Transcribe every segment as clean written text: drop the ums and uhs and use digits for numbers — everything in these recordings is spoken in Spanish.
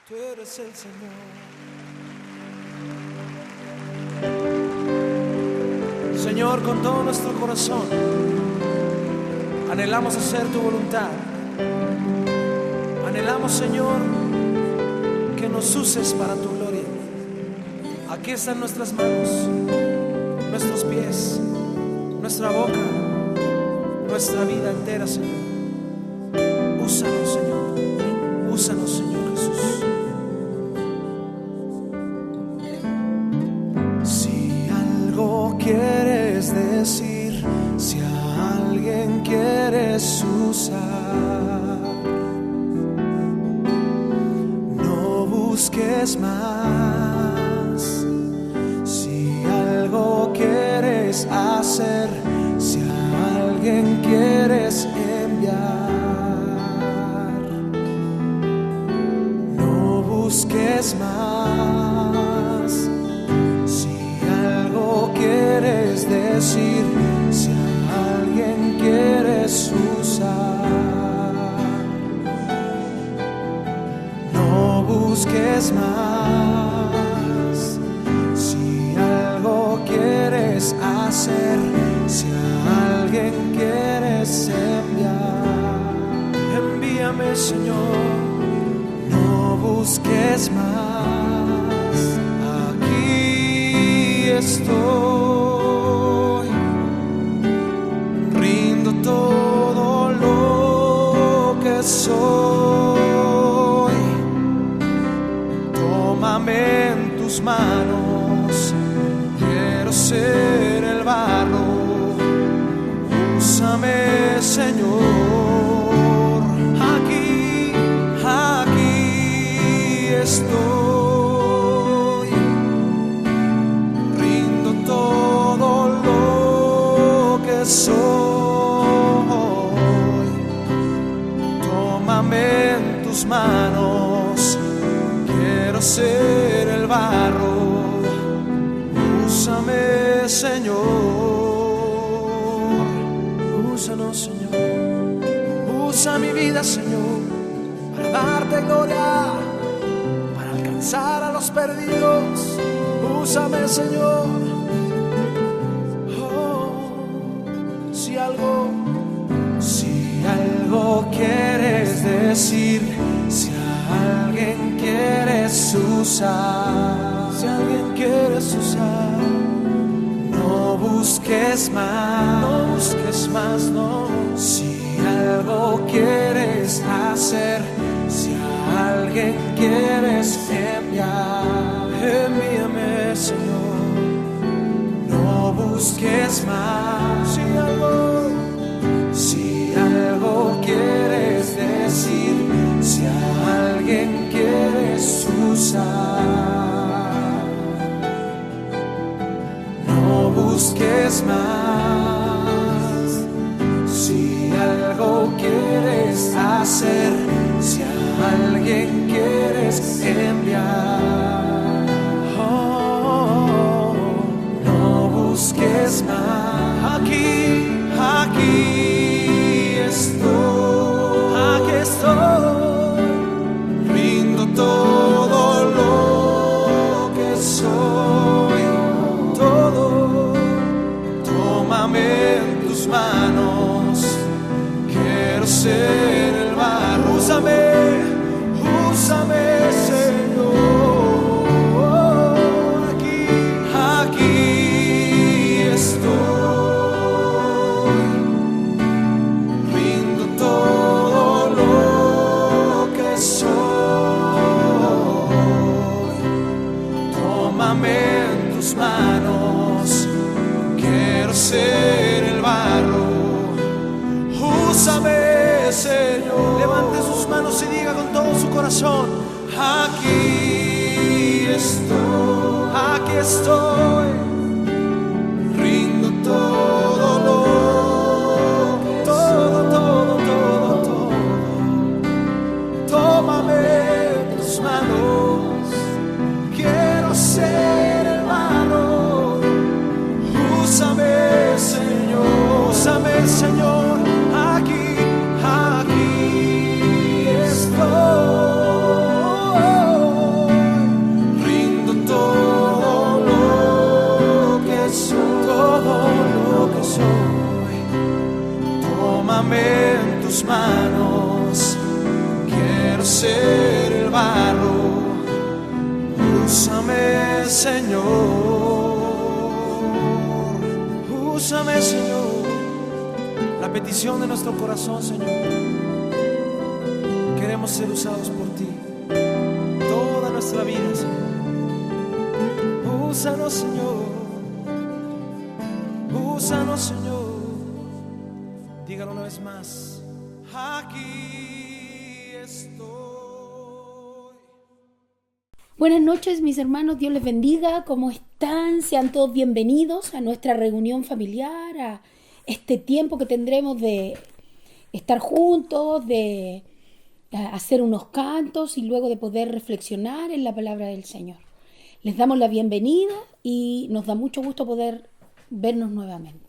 Tú eres el Señor. Señor, con todo nuestro corazón anhelamos hacer tu voluntad. Anhelamos, Señor, que nos uses para tu gloria. Aquí están nuestras manos, nuestros pies, nuestra boca, nuestra vida entera, Señor. Úsanos, Señor. Úsanos, Señor Jesús. Si algo quieres decir, si a alguien quieres usar, no busques más. Si algo quieres hacer, si a alguien quieres enviar, no busques más. Si algo quieres decir, si a alguien quieres usar, no busques más. Si algo quieres hacer, si a alguien quieres enviar, envíame, Señor. No busques más. Aquí estoy. Rindo todo lo que soy. Tómame en tus manos. Quiero ser el barro. Úsame, Señor. Aquí estoy. Rindo todo lo que soy. Tómame en tus manos. Quiero ser el barro. Úsame, Señor. Úsanos, Señor. Usa mi vida, Señor, para darte gloria, para alcanzar a los perdidos. Úsame, Señor. Si algo quieres decir, si a alguien quieres usar, si a alguien quieres usar, no busques más, no busques más, no. Si algo quieres hacer, si a alguien quieres enviar, envíame, Señor. No busques más. Si algo quieres decir, si a alguien quieres usar, no busques más. Si algo quieres hacer, si a alguien quieres enviar, no busques más. Aquí estoy. Rindo todo lo que soy. Todo. Tómame en tus manos. Quiero ser el barro. Úsame, Señor. Aquí estoy. Rindo todo lo que soy. Tómame en tus manos. Quiero ser el barro. Úsame, Señor. Levante sus manos y diga con todo su corazón: aquí estoy. Rindo todo todo. Tómame en tus manos. Quiero ser el barro. Úsame, Señor. Aquí estoy. quiero ser el barro. Úsame, Señor. Úsame, Señor. La petición de nuestro corazón, Señor. Queremos ser usados por ti toda nuestra vida, Señor. Úsanos, Señor. Úsanos, Señor. Dígalo una vez más. Aquí estoy. Buenas noches, mis hermanos, Dios les bendiga. ¿Cómo están? Sean todos bienvenidos a nuestra reunión familiar, a este tiempo que tendremos de estar juntos, de hacer unos cantos y luego de poder reflexionar en la palabra del Señor. Les damos la bienvenida y nos da mucho gusto poder vernos nuevamente.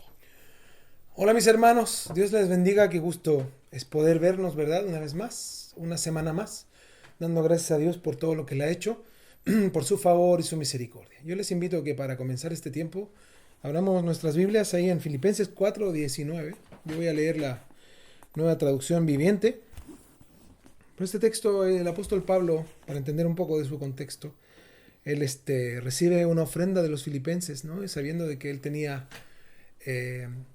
Hola mis hermanos, Dios les bendiga, qué gusto es poder vernos, ¿verdad? Una vez más, una semana más, dando gracias a Dios por todo lo que le ha hecho, por su favor y su misericordia. Yo les invito a que para comenzar este tiempo, abramos nuestras Biblias ahí en Filipenses 4:19. Yo voy a leer la Nueva Traducción Viviente. Pero este texto, el apóstol Pablo, para entender un poco de su contexto, él recibe una ofrenda de los filipenses, ¿no? Y sabiendo de que él tenía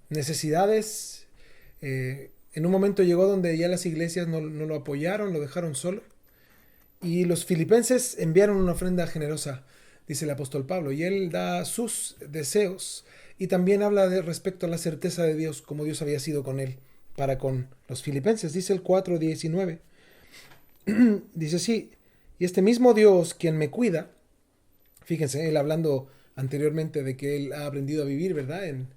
necesidades. En un momento llegó donde ya las iglesias no lo apoyaron, lo dejaron solo. Y los filipenses enviaron una ofrenda generosa, dice el apóstol Pablo, y él da sus deseos y también habla respecto a la certeza de Dios, como Dios había sido con él para con los filipenses. Dice el 4:19, dice así: y este mismo Dios quien me cuida, fíjense, él hablando anteriormente de que él ha aprendido a vivir, ¿verdad?, en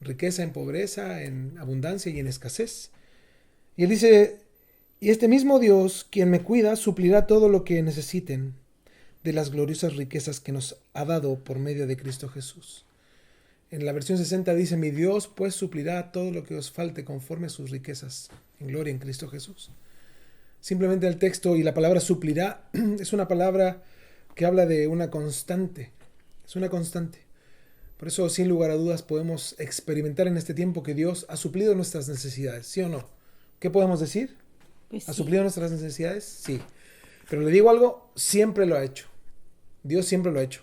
riqueza, en pobreza, en abundancia y en escasez. Y él dice: y este mismo Dios, quien me cuida, suplirá todo lo que necesiten de las gloriosas riquezas que nos ha dado por medio de Cristo Jesús. En la versión 60 dice: mi Dios pues suplirá todo lo que os falte conforme a sus riquezas en gloria en Cristo Jesús. Simplemente el texto y la palabra suplirá es una palabra que habla de una constante. Es una constante. Por eso, sin lugar a dudas, podemos experimentar en este tiempo que Dios ha suplido nuestras necesidades, ¿sí o no? ¿Qué podemos decir? Pues ¿Ha sí. suplido nuestras necesidades? Sí. Pero le digo algo, siempre lo ha hecho. Dios siempre lo ha hecho.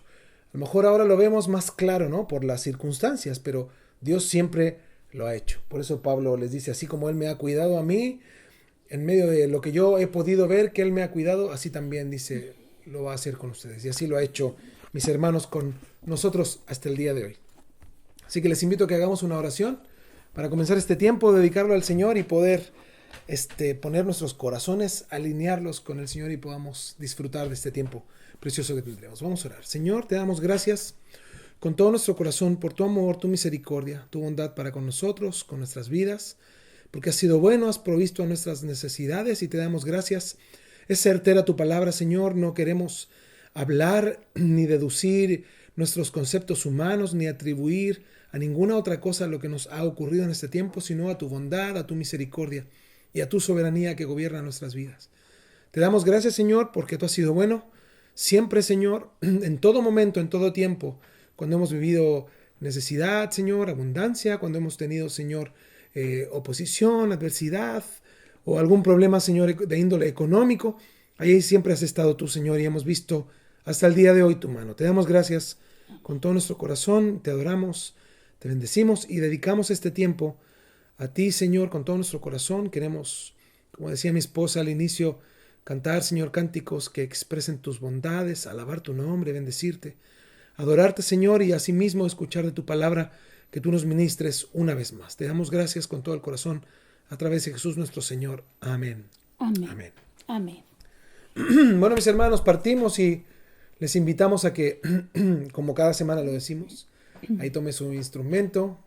A lo mejor ahora lo vemos más claro, ¿no?, por las circunstancias, pero Dios siempre lo ha hecho. Por eso Pablo les dice: así como Él me ha cuidado a mí, en medio de lo que yo he podido ver que Él me ha cuidado, así también, dice, lo va a hacer con ustedes. Y así lo ha hecho, mis hermanos, con nosotros hasta el día de hoy. Así que les invito a que hagamos una oración para comenzar este tiempo, dedicarlo al Señor y poder poner nuestros corazones, alinearlos con el Señor y podamos disfrutar de este tiempo precioso que tendremos. Vamos a orar. Señor, te damos gracias con todo nuestro corazón por tu amor, tu misericordia, tu bondad para con nosotros, con nuestras vidas, porque has sido bueno, has provisto a nuestras necesidades y te damos gracias. Es certera tu palabra, Señor. No queremos hablar ni deducir nuestros conceptos humanos ni atribuir a ninguna otra cosa lo que nos ha ocurrido en este tiempo, sino a tu bondad, a tu misericordia y a tu soberanía que gobierna nuestras vidas. Te damos gracias, Señor, porque tú has sido bueno siempre, Señor, en todo momento, en todo tiempo, cuando hemos vivido necesidad, Señor, abundancia, cuando hemos tenido, Señor, oposición, adversidad o algún problema, Señor, de índole económico. Ahí siempre has estado tú, Señor, y hemos visto hasta el día de hoy tu mano. Te damos gracias con todo nuestro corazón, te adoramos, te bendecimos y dedicamos este tiempo a ti, Señor, con todo nuestro corazón. Queremos, como decía mi esposa al inicio, cantar, Señor, cánticos que expresen tus bondades, alabar tu nombre, bendecirte, adorarte, Señor, y asimismo escuchar de tu palabra, que tú nos ministres una vez más. Te damos gracias con todo el corazón a través de Jesús nuestro Señor. Amén. Amén. Amén. Amén. Bueno, mis hermanos, partimos y les invitamos a que, como cada semana lo decimos, ahí tome su instrumento,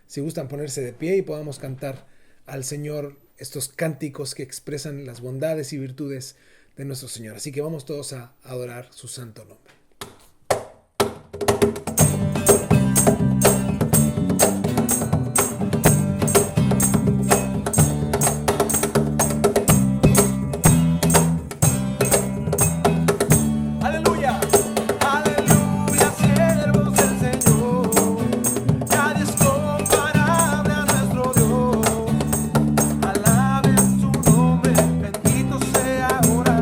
si gustan ponerse de pie y podamos cantar al Señor estos cánticos que expresan las bondades y virtudes de nuestro Señor. Así que vamos todos a adorar su santo nombre. Ahora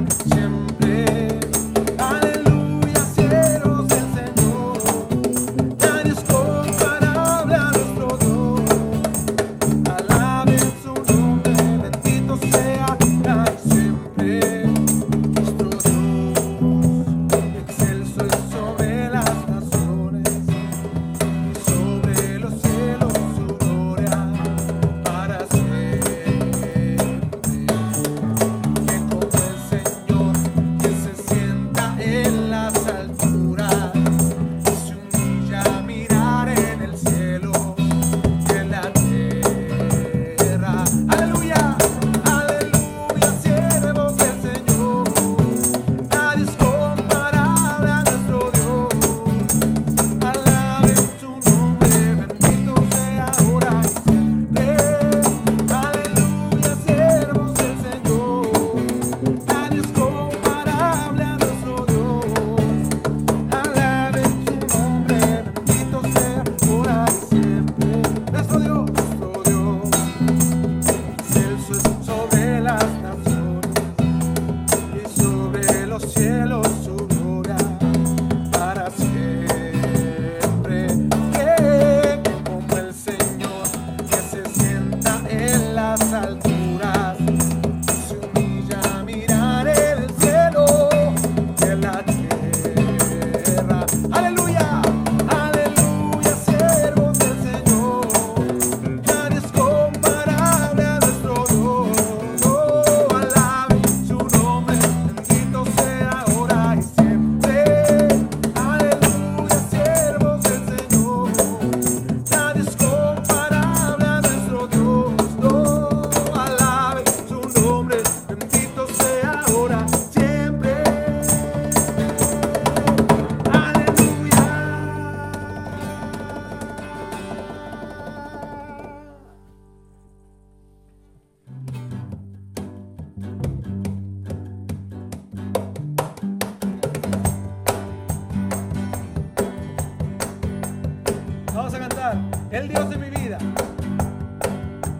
el Dios de mi vida.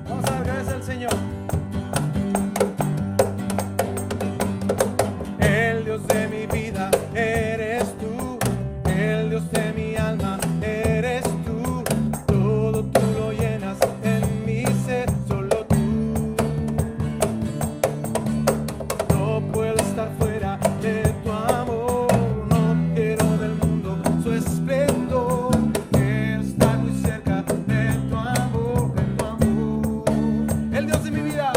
Vamos a dar gracias al Señor. El Dios de mi vida eres tú, el Dios de mi alma eres tú, todo tú lo llenas en mi ser, solo tú. No puedo estar fuera de tu amor, no quiero del mundo su esplendor, quiero estar muy cerca de tu amor, de tu amor. El Dios de mi vida.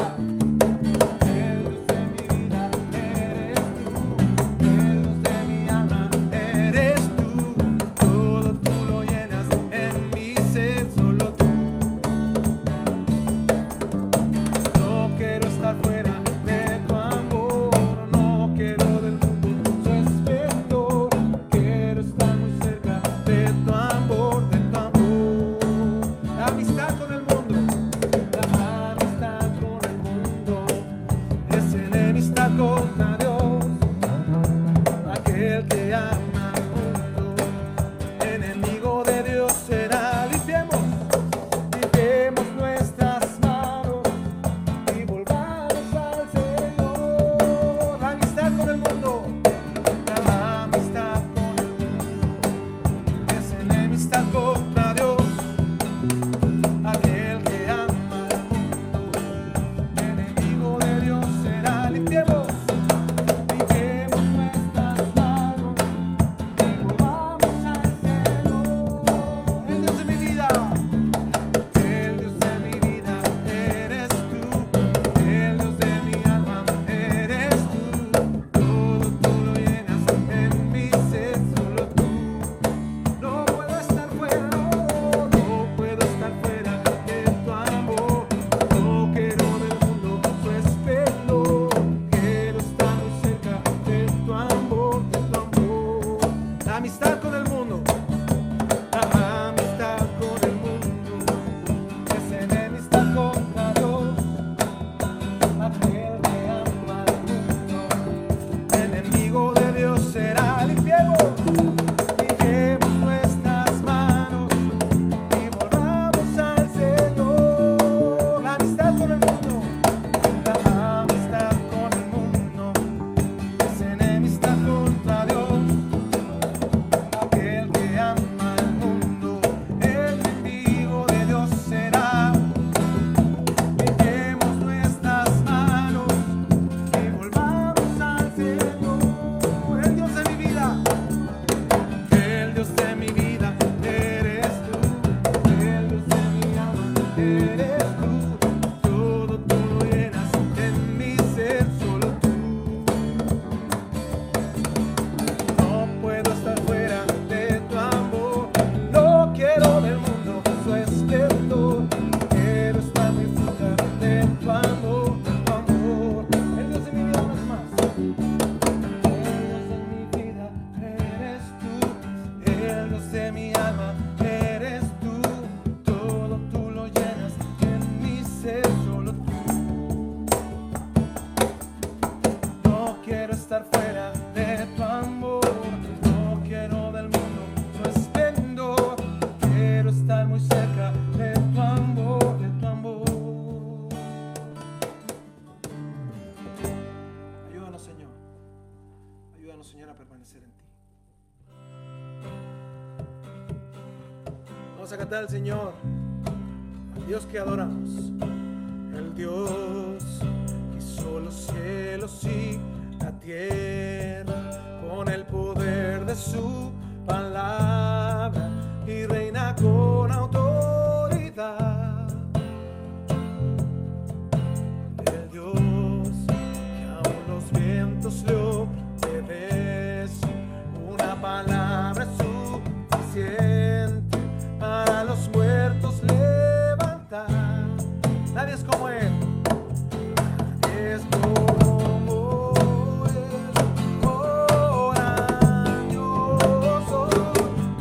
Contra Dios, aquel que ama al mundo, enemigo de Dios será. Limpiemos nuestras manos y volvamos al Señor. La amistad con el mundo, la amistad con el mundo es enemistad contra Dios, aquel que ama al mundo, enemigo de Dios será. Limpiemos nuestras manos y volvamos al Señor. El Dios de mi vida, el Dios de mi vida eres tú, el Dios de mi alma eres tú, todo tú lo llenas en mi ser, solo tú. No puedo estar fuera, no puedo estar fuera de tu amor, no quiero del mundo su esplendor, quiero estar muy cerca de tu amor, de tu amor. La amistad con el mundo, la amistad con el mundo es enemistad contra Dios, aquel que ama al mundo, enemigo de Dios será. Limpiemos nuestras manos y volvamos al Señor. La amistad con el mundo, la amistad con el mundo es enemistad contra Dios, aquel que ama al mundo, el enemigo de Dios será. Limpiemos nuestras manos y volvamos al Señor. El Dios de mi vida, el Dios de mi vida eres tú, el Dios de mi alma eres tú, todo tú lo llenas en mi ser, solo tú. No puedo estar fuera de tu amor, no quiero del mundo su esplendor, quiero estar muy cerca de tu amor, de tu amor. El Dios de mi vida no es más. El Dios de mi vida eres tú, el Dios de mi alma eres tú, todo tú lo llenas en mi ser, solo tú. No quiero estar fuera de tu amor, no quiero del mundo su esplendor, quiero estar muy cerca de tu amor, de tu amor. Ayúdanos, Señor. Ayúdanos, Señor, a permanecer en ti. Vamos a cantar al Señor, al Dios que adoramos. El Dios que hizo los cielos y la tierra con el poder de su palabra y reina con autoridad. El Dios que aún los vientos le obedecen, una palabra es suficiente para los muertos levantar. Nadie es como Él. Nadie es como Él. Oh, grandioso,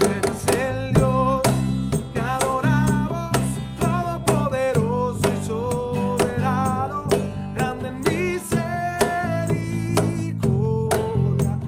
eres el Dios que adoramos, todopoderoso y soberano, grande en misericordia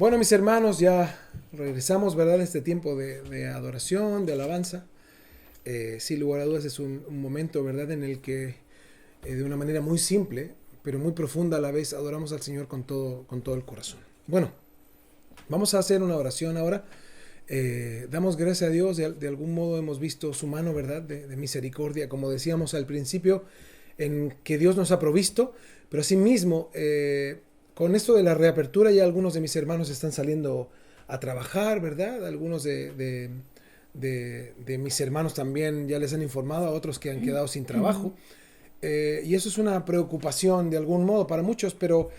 Bueno, mis hermanos, ya regresamos, ¿verdad? A este tiempo de adoración, de alabanza. Sin lugar a dudas es un momento, ¿verdad? En el que de una manera muy simple, pero muy profunda a la vez, adoramos al Señor con todo el corazón. Bueno, vamos a hacer una oración ahora. Damos gracias a Dios, de algún modo hemos visto su mano, ¿verdad? De misericordia, como decíamos al principio, en que Dios nos ha provisto, pero asimismo, con esto de la reapertura ya algunos de mis hermanos están saliendo a trabajar, ¿verdad? Algunos de mis hermanos también ya les han informado a otros que han quedado sin trabajo. Y eso es una preocupación de algún modo para muchos, pero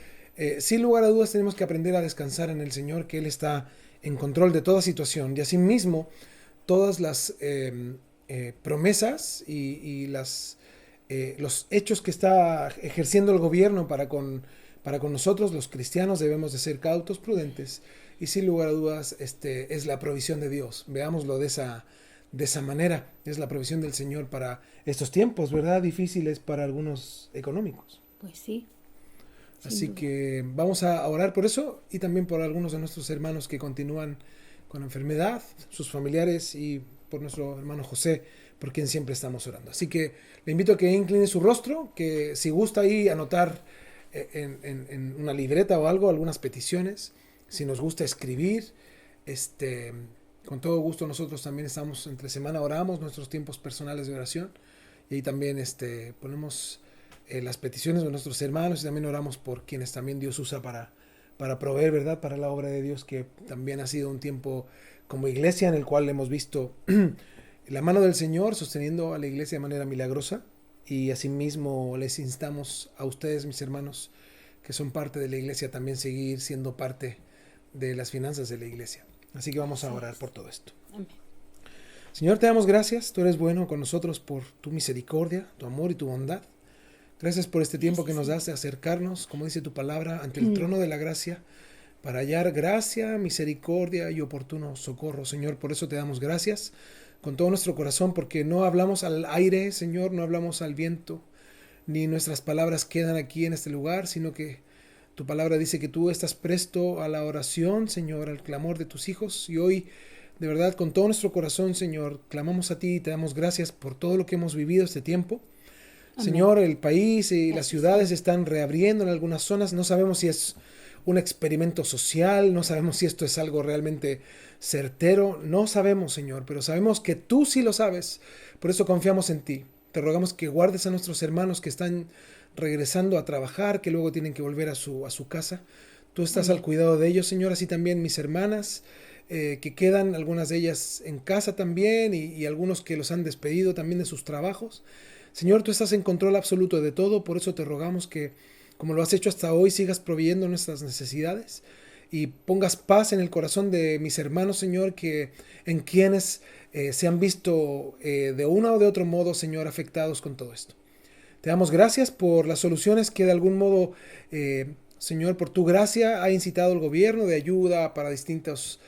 sin lugar a dudas tenemos que aprender a descansar en el Señor, que Él está en control de toda situación. Y asimismo, todas las promesas y los hechos que está ejerciendo el gobierno para con nosotros, los cristianos, debemos de ser cautos, prudentes. Y sin lugar a dudas, es la provisión de Dios. Veámoslo de esa manera. Es la provisión del Señor para estos tiempos, ¿verdad? Difíciles para algunos económicos. Pues sí. Así que vamos a orar por eso y también por algunos de nuestros hermanos que continúan con enfermedad, sus familiares, y por nuestro hermano José, por quien siempre estamos orando. Así que le invito a que incline su rostro, que si gusta ahí anotar en una libreta o algo algunas peticiones, si nos gusta escribir, con todo gusto. Nosotros también estamos entre semana, oramos nuestros tiempos personales de oración, y ahí también ponemos las peticiones de nuestros hermanos, y también oramos por quienes también Dios usa para proveer, ¿verdad? Para la obra de Dios, que también ha sido un tiempo como iglesia en el cual hemos visto la mano del Señor sosteniendo a la iglesia de manera milagrosa. Y asimismo les instamos a ustedes, mis hermanos, que son parte de la iglesia, también seguir siendo parte de las finanzas de la iglesia. Así que vamos a orar por todo esto. Amén. Señor, te damos gracias. Tú eres bueno con nosotros por tu misericordia, tu amor y tu bondad. Gracias por este tiempo que nos das de acercarnos, como dice tu palabra, ante el trono de la gracia, para hallar gracia, misericordia y oportuno socorro. Señor, por eso te damos gracias con todo nuestro corazón, porque no hablamos al aire, Señor, no hablamos al viento, ni nuestras palabras quedan aquí en este lugar, sino que tu palabra dice que tú estás presto a la oración, Señor, al clamor de tus hijos. Y hoy, de verdad, con todo nuestro corazón, Señor, clamamos a ti y te damos gracias por todo lo que hemos vivido este tiempo. Amén. Señor, el país y las ciudades están reabriendo en algunas zonas. No sabemos si es un experimento social, no sabemos si esto es algo realmente certero, no sabemos, Señor, pero sabemos que tú sí lo sabes. Por eso confiamos en ti. Te rogamos que guardes a nuestros hermanos que están regresando a trabajar, que luego tienen que volver a su casa. Tú estás al cuidado de ellos, Señor, así también mis hermanas, que quedan, algunas de ellas en casa también, y algunos que los han despedido también de sus trabajos. Señor, tú estás en control absoluto de todo, por eso te rogamos que, como lo has hecho hasta hoy, sigas proveyendo nuestras necesidades y pongas paz en el corazón de mis hermanos, Señor, en quienes se han visto de uno o de otro modo, Señor, afectados con todo esto. Te damos gracias por las soluciones que de algún modo, Señor, por tu gracia ha incitado el gobierno de ayuda para distintos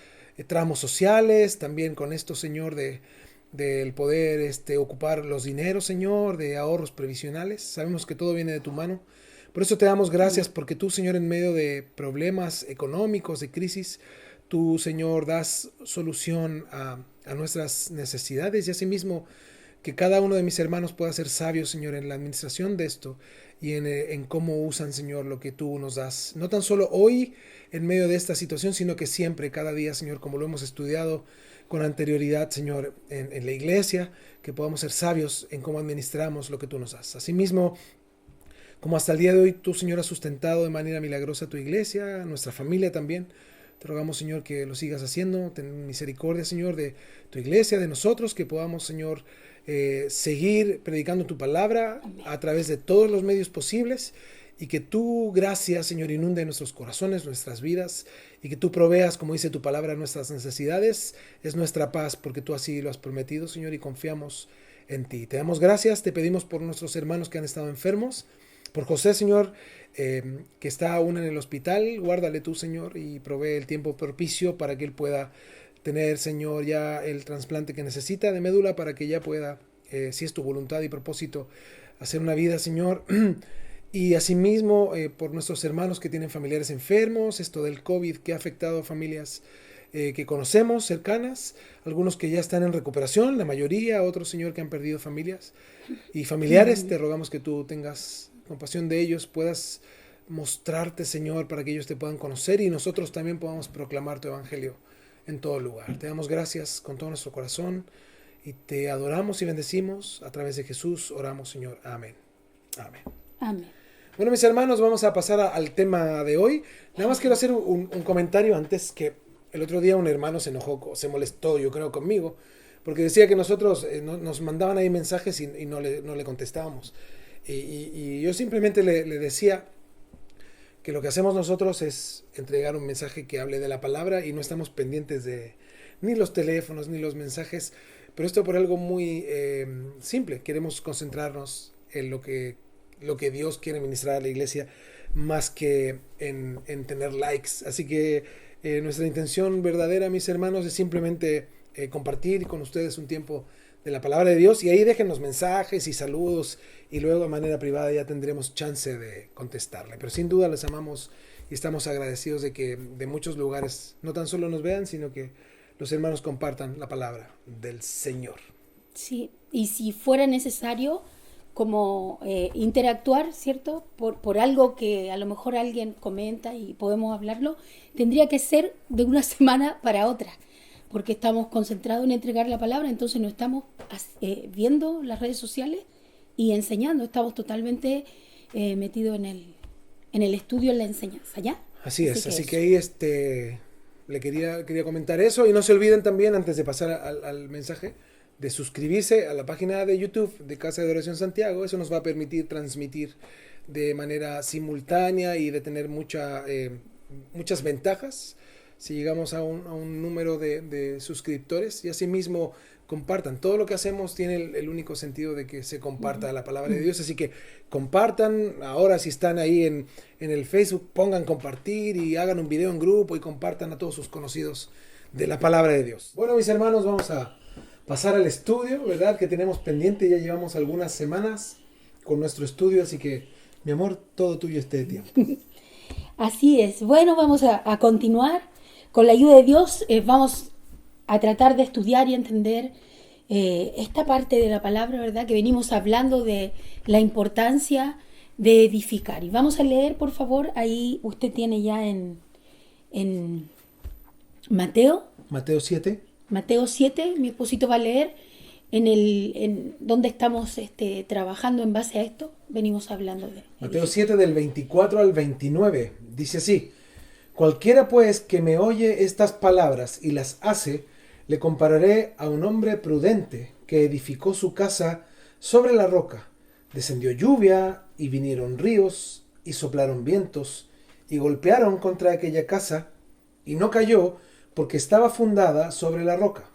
tramos sociales, también con esto, Señor, del poder ocupar los dineros, Señor, de ahorros previsionales. Sabemos que todo viene de tu mano. Por eso te damos gracias, porque tú, Señor, en medio de problemas económicos, de crisis, tú, Señor, das solución a nuestras necesidades, y asimismo que cada uno de mis hermanos pueda ser sabio, Señor, en la administración de esto y en cómo usan, Señor, lo que tú nos das. No tan solo hoy en medio de esta situación, sino que siempre, cada día, Señor, como lo hemos estudiado con anterioridad, Señor, en la iglesia, que podamos ser sabios en cómo administramos lo que tú nos das. Asimismo, como hasta el día de hoy tú, Señor, has sustentado de manera milagrosa tu iglesia, nuestra familia también. Te rogamos, Señor, que lo sigas haciendo. Ten misericordia, Señor, de tu iglesia, de nosotros, que podamos, Señor, seguir predicando tu palabra a través de todos los medios posibles, y que tu gracia, Señor, inunde nuestros corazones, nuestras vidas, y que tú proveas, como dice tu palabra, nuestras necesidades. Es nuestra paz, porque tú así lo has prometido, Señor, y confiamos en ti. Te damos gracias, te pedimos por nuestros hermanos que han estado enfermos, por José, Señor, que está aún en el hospital. Guárdale tú, Señor, y provee el tiempo propicio para que él pueda tener, Señor, ya el trasplante que necesita de médula, para que ya pueda, si es tu voluntad y propósito, hacer una vida, Señor, Y asimismo, por nuestros hermanos que tienen familiares enfermos, esto del COVID que ha afectado a familias que conocemos, cercanas, algunos que ya están en recuperación, la mayoría, otros, Señor, que han perdido familias y familiares. Te rogamos que tú tengas compasión de ellos, puedas mostrarte, Señor, para que ellos te puedan conocer y nosotros también podamos proclamar tu evangelio en todo lugar. Te damos gracias con todo nuestro corazón y te adoramos y bendecimos. A través de Jesús oramos, Señor. Amén. Amén. Amén. Bueno, mis hermanos, vamos a pasar al tema de hoy. Nada más quiero hacer un comentario antes, que el otro día un hermano se enojó, se molestó, yo creo, conmigo, porque decía que nosotros nos mandaban ahí mensajes y no le contestábamos. Y yo simplemente le decía que lo que hacemos nosotros es entregar un mensaje que hable de la palabra y no estamos pendientes de ni los teléfonos ni los mensajes, pero esto por algo muy simple. Queremos concentrarnos en lo que Dios quiere ministrar a la iglesia más que en tener likes. Así que nuestra intención verdadera, mis hermanos, es simplemente compartir con ustedes un tiempo de la palabra de Dios, y ahí déjenos mensajes y saludos y luego de manera privada ya tendremos chance de contestarle. Pero sin duda les amamos y estamos agradecidos de que de muchos lugares no tan solo nos vean, sino que los hermanos compartan la palabra del Señor. Sí, y si fuera necesario como interactuar, ¿cierto? Por algo que a lo mejor alguien comenta y podemos hablarlo, tendría que ser de una semana para otra, porque estamos concentrados en entregar la palabra, entonces no estamos viendo las redes sociales y enseñando, estamos totalmente metidos en el estudio, en la enseñanza, ¿ya? Así es, así que ahí le quería comentar eso, y no se olviden también, antes de pasar al mensaje, de suscribirse a la página de YouTube de Casa de Adoración Santiago. Eso nos va a permitir transmitir de manera simultánea y de tener muchas ventajas si llegamos a un número de suscriptores. Y asimismo compartan. Todo lo que hacemos tiene el único sentido de que se comparta la palabra de Dios. Así que compartan. Ahora, si están ahí en el Facebook, pongan compartir y hagan un video en grupo y compartan a todos sus conocidos de la palabra de Dios. Bueno, mis hermanos, vamos a pasar al estudio, ¿verdad? Que tenemos pendiente. Ya llevamos algunas semanas con nuestro estudio, así que, mi amor, todo tuyo este tiempo. Así es. Bueno, vamos a continuar. Con la ayuda de Dios vamos a tratar de estudiar y entender esta parte de la palabra, ¿verdad? Que venimos hablando de la importancia de edificar. Y vamos a leer, por favor, ahí usted tiene ya en Mateo. Mateo 7. Mateo 7, mi esposito va a leer en donde estamos trabajando en base a esto. Venimos hablando de Mateo 7 del 24 al 29. Dice así: cualquiera pues que me oye estas palabras y las hace, le compararé a un hombre prudente que edificó su casa sobre la roca. Descendió lluvia y vinieron ríos y soplaron vientos y golpearon contra aquella casa, y no cayó porque estaba fundada sobre la roca.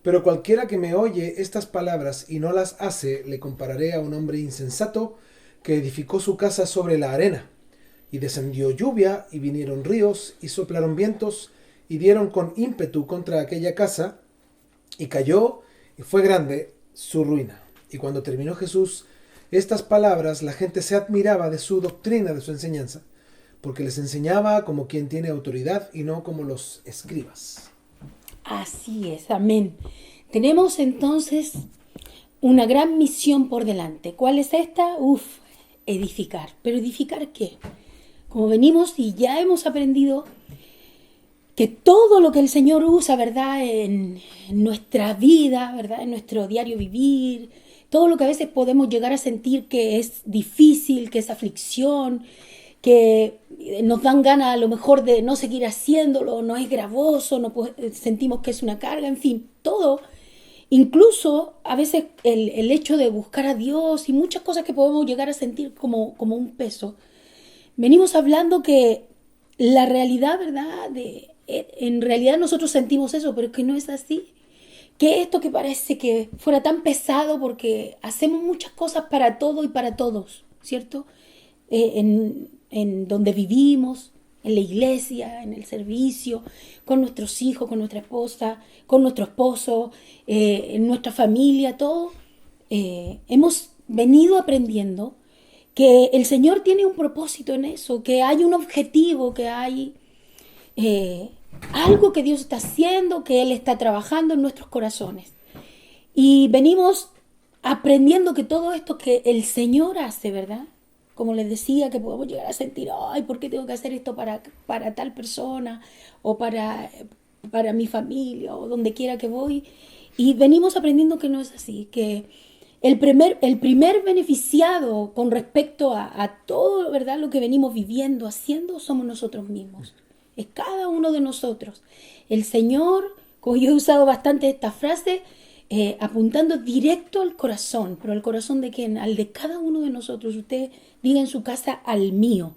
Pero cualquiera que me oye estas palabras y no las hace, le compararé a un hombre insensato que edificó su casa sobre la arena. Y descendió lluvia, y vinieron ríos, y soplaron vientos, y dieron con ímpetu contra aquella casa, y cayó, y fue grande su ruina. Y cuando terminó Jesús estas palabras, la gente se admiraba de su doctrina, de su enseñanza, porque les enseñaba como quien tiene autoridad y no como los escribas. Así es, amén. Tenemos entonces una gran misión por delante. ¿Cuál es esta? Edificar. ¿Pero edificar qué? Como venimos y ya hemos aprendido que todo lo que el Señor usa, ¿verdad? En nuestra vida, ¿verdad? En nuestro diario vivir, todo lo que a veces podemos llegar a sentir que es difícil, que es aflicción, que nos dan ganas a lo mejor de no seguir haciéndolo, no es gravoso, sentimos que es una carga, en fin, todo. Incluso a veces el hecho de buscar a Dios y muchas cosas que podemos llegar a sentir como un peso. Venimos hablando que la realidad, ¿verdad? En realidad nosotros sentimos eso, pero es que no es así. Que esto que parece que fuera tan pesado porque hacemos muchas cosas para todo y para todos, ¿cierto? En donde vivimos, en la iglesia, en el servicio, con nuestros hijos, con nuestra esposa, con nuestro esposo, en nuestra familia, todo. Hemos venido aprendiendo que el Señor tiene un propósito en eso, que hay un objetivo, que hay algo que Dios está haciendo, que Él está trabajando en nuestros corazones. Y venimos aprendiendo que todo esto que el Señor hace, ¿verdad? Como les decía, que podemos llegar a sentir, ay, ¿por qué tengo que hacer esto para tal persona? O para mi familia, o donde quiera que voy. Y venimos aprendiendo que no es así, que el primer beneficiado con respecto a todo, ¿verdad?, lo que venimos viviendo, haciendo, somos nosotros mismos. Es cada uno de nosotros. El Señor, como yo he usado bastante esta frase, apuntando directo al corazón. ¿Pero al corazón de quién? Al de cada uno de nosotros. Usted diga en su casa, al mío.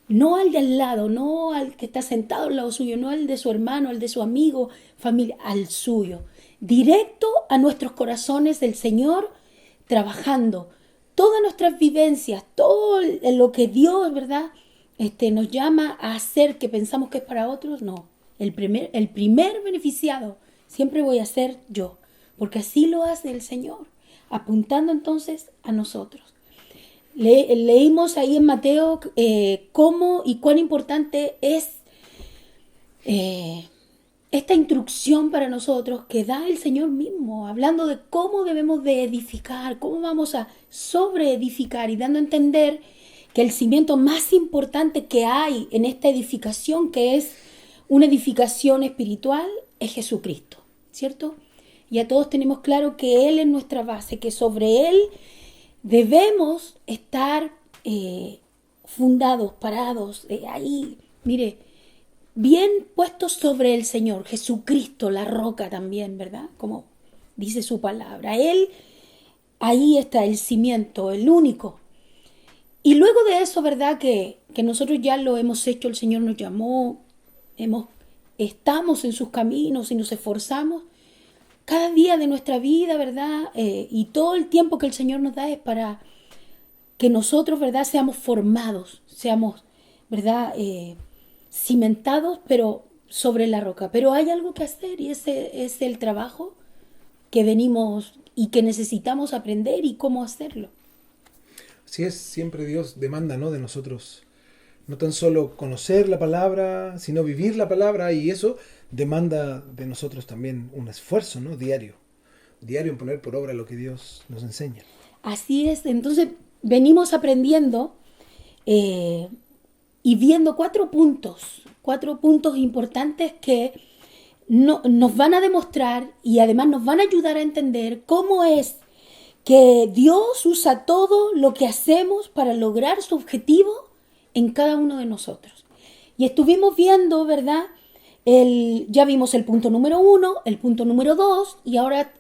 No al de al lado, no al que está sentado al lado suyo, no al de su hermano, al de su amigo, familia, al suyo. Directo a nuestros corazones del Señor, trabajando todas nuestras vivencias, todo lo que Dios, ¿verdad?, nos llama a hacer que pensamos que es para otros. No, el primer beneficiado siempre voy a ser yo, porque así lo hace el Señor, apuntando entonces a nosotros. Leímos ahí en Mateo cómo y cuán importante es esta instrucción para nosotros que da el Señor mismo, hablando de cómo debemos de edificar, cómo vamos a sobreedificar, y dando a entender que el cimiento más importante que hay en esta edificación, que es una edificación espiritual, es Jesucristo, ¿cierto? Ya todos tenemos claro que Él es nuestra base, que sobre Él debemos estar fundados, parados, ahí, mire, bien puestos sobre el Señor, Jesucristo, la roca también, ¿verdad? Como dice su palabra. Él, ahí está el cimiento, el único. Y luego de eso, ¿verdad? Que nosotros ya lo hemos hecho, el Señor nos llamó, estamos en sus caminos y nos esforzamos. Cada día de nuestra vida, ¿verdad? Y todo el tiempo que el Señor nos da es para que nosotros, ¿verdad?, seamos formados, seamos, ¿verdad?, cimentados, pero sobre la roca. Pero hay algo que hacer, y ese es el trabajo que venimos y que necesitamos aprender y cómo hacerlo. Así es, siempre Dios demanda, ¿no?, de nosotros no tan solo conocer la palabra, sino vivir la palabra, y eso demanda de nosotros también un esfuerzo, ¿no?, diario en poner por obra lo que Dios nos enseña. Así es, entonces venimos aprendiendo y viendo cuatro puntos importantes que nos van a demostrar y además nos van a ayudar a entender cómo es que Dios usa todo lo que hacemos para lograr su objetivo en cada uno de nosotros. Y estuvimos viendo, ¿verdad?, ya vimos el punto número 1, el punto número 2, y ahora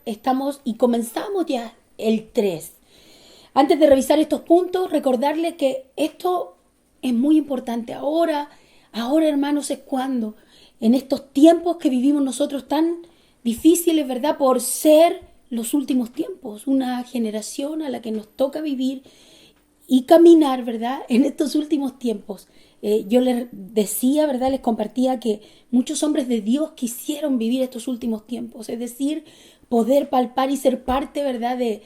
comenzamos ya el 3. Antes de revisar estos puntos, recordarles que esto es muy importante. Ahora, hermanos, es cuando, en estos tiempos que vivimos nosotros tan difíciles, ¿verdad?, por ser los últimos tiempos, una generación a la que nos toca vivir y caminar, ¿verdad?, en estos últimos tiempos. Yo les decía, ¿verdad?, les compartía que muchos hombres de Dios quisieron vivir estos últimos tiempos, es decir, poder palpar y ser parte, ¿verdad?, de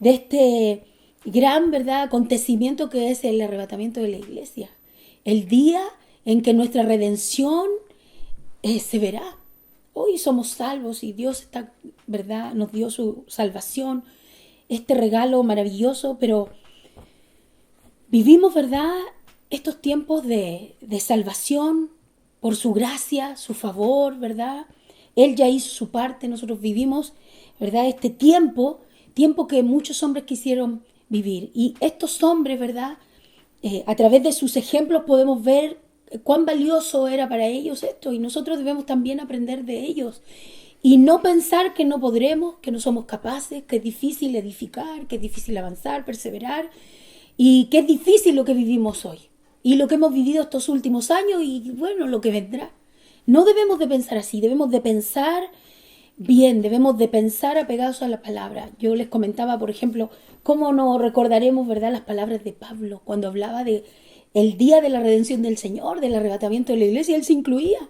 este gran, ¿verdad?, acontecimiento que es el arrebatamiento de la iglesia. El día en que nuestra redención se verá. Hoy somos salvos y Dios está, ¿verdad?, nos dio su salvación, este regalo maravilloso, pero vivimos, ¿verdad?, estos tiempos de salvación por su gracia, su favor, ¿verdad? Él ya hizo su parte, nosotros vivimos, ¿verdad?, este tiempo que muchos hombres quisieron vivir. Y estos hombres, ¿verdad?, a través de sus ejemplos podemos ver cuán valioso era para ellos esto, y nosotros debemos también aprender de ellos y no pensar que no podremos, que no somos capaces, que es difícil edificar, que es difícil avanzar, perseverar, y que es difícil lo que vivimos hoy y lo que hemos vivido estos últimos años y bueno, lo que vendrá. No debemos de pensar así, debemos de pensar bien, debemos de pensar apegados a la palabra. Yo les comentaba, por ejemplo, cómo no recordaremos, ¿verdad?, las palabras de Pablo cuando hablaba de el día de la redención del Señor, del arrebatamiento de la iglesia. Él se incluía.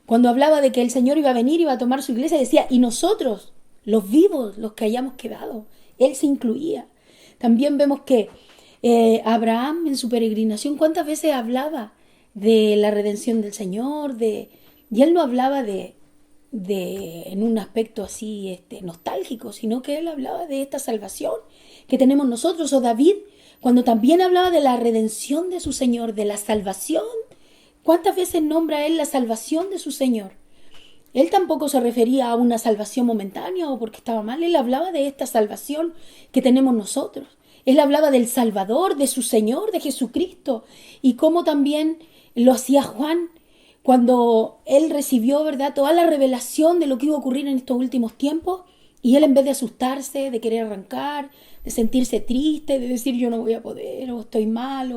Cuando hablaba de que el Señor iba a venir, iba a tomar su iglesia, decía, y nosotros, los vivos, los que hayamos quedado, Él se incluía. También vemos que Abraham en su peregrinación, ¿cuántas veces hablaba de la redención del Señor? Y él no hablaba en un aspecto así nostálgico, sino que él hablaba de esta salvación que tenemos nosotros. O David, cuando también hablaba de la redención de su Señor, de la salvación, ¿cuántas veces nombra él la salvación de su Señor? Él tampoco se refería a una salvación momentánea o porque estaba mal. Él hablaba de esta salvación que tenemos nosotros. Él hablaba del Salvador, de su Señor, de Jesucristo. Y cómo también lo hacía Juan cuando él recibió, ¿verdad?, toda la revelación de lo que iba a ocurrir en estos últimos tiempos. Y él, en vez de asustarse, de querer arrancar, de sentirse triste, de decir yo no voy a poder, o estoy mal,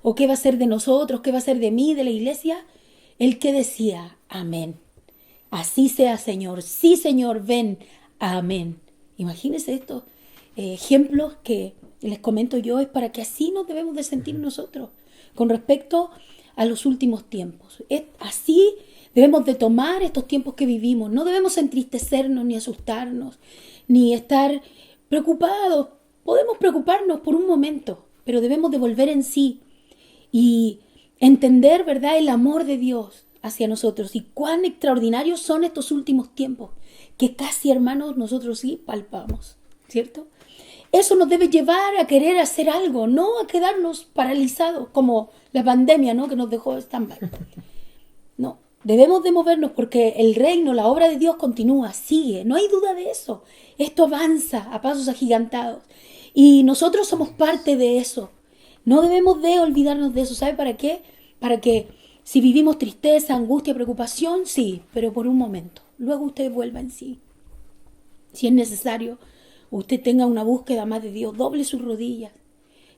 o qué va a ser de nosotros, qué va a ser de mí, de la iglesia, él que decía, amén. Así sea, Señor. Sí, Señor, ven. Amén. Imagínense estos ejemplos que les comento yo, es para que así nos debemos de sentir nosotros con respecto a los últimos tiempos. Así debemos de tomar estos tiempos que vivimos. No debemos entristecernos, ni asustarnos, ni estar preocupados. Podemos preocuparnos por un momento, pero debemos de volver en sí y entender, ¿verdad?, el amor de Dios hacia nosotros y cuán extraordinarios son estos últimos tiempos que casi, hermanos, nosotros sí palpamos, ¿cierto? Eso nos debe llevar a querer hacer algo, no a quedarnos paralizados como la pandemia, ¿no?, que nos dejó stand-by. No, debemos de movernos porque el reino, la obra de Dios continúa, sigue, no hay duda de eso. Esto avanza a pasos agigantados y nosotros somos parte de eso. No debemos de olvidarnos de eso. ¿Sabe para qué? Para que si vivimos tristeza, angustia, preocupación, sí, pero por un momento. Luego usted vuelva en sí. Si es necesario, usted tenga una búsqueda más de Dios, doble sus rodillas,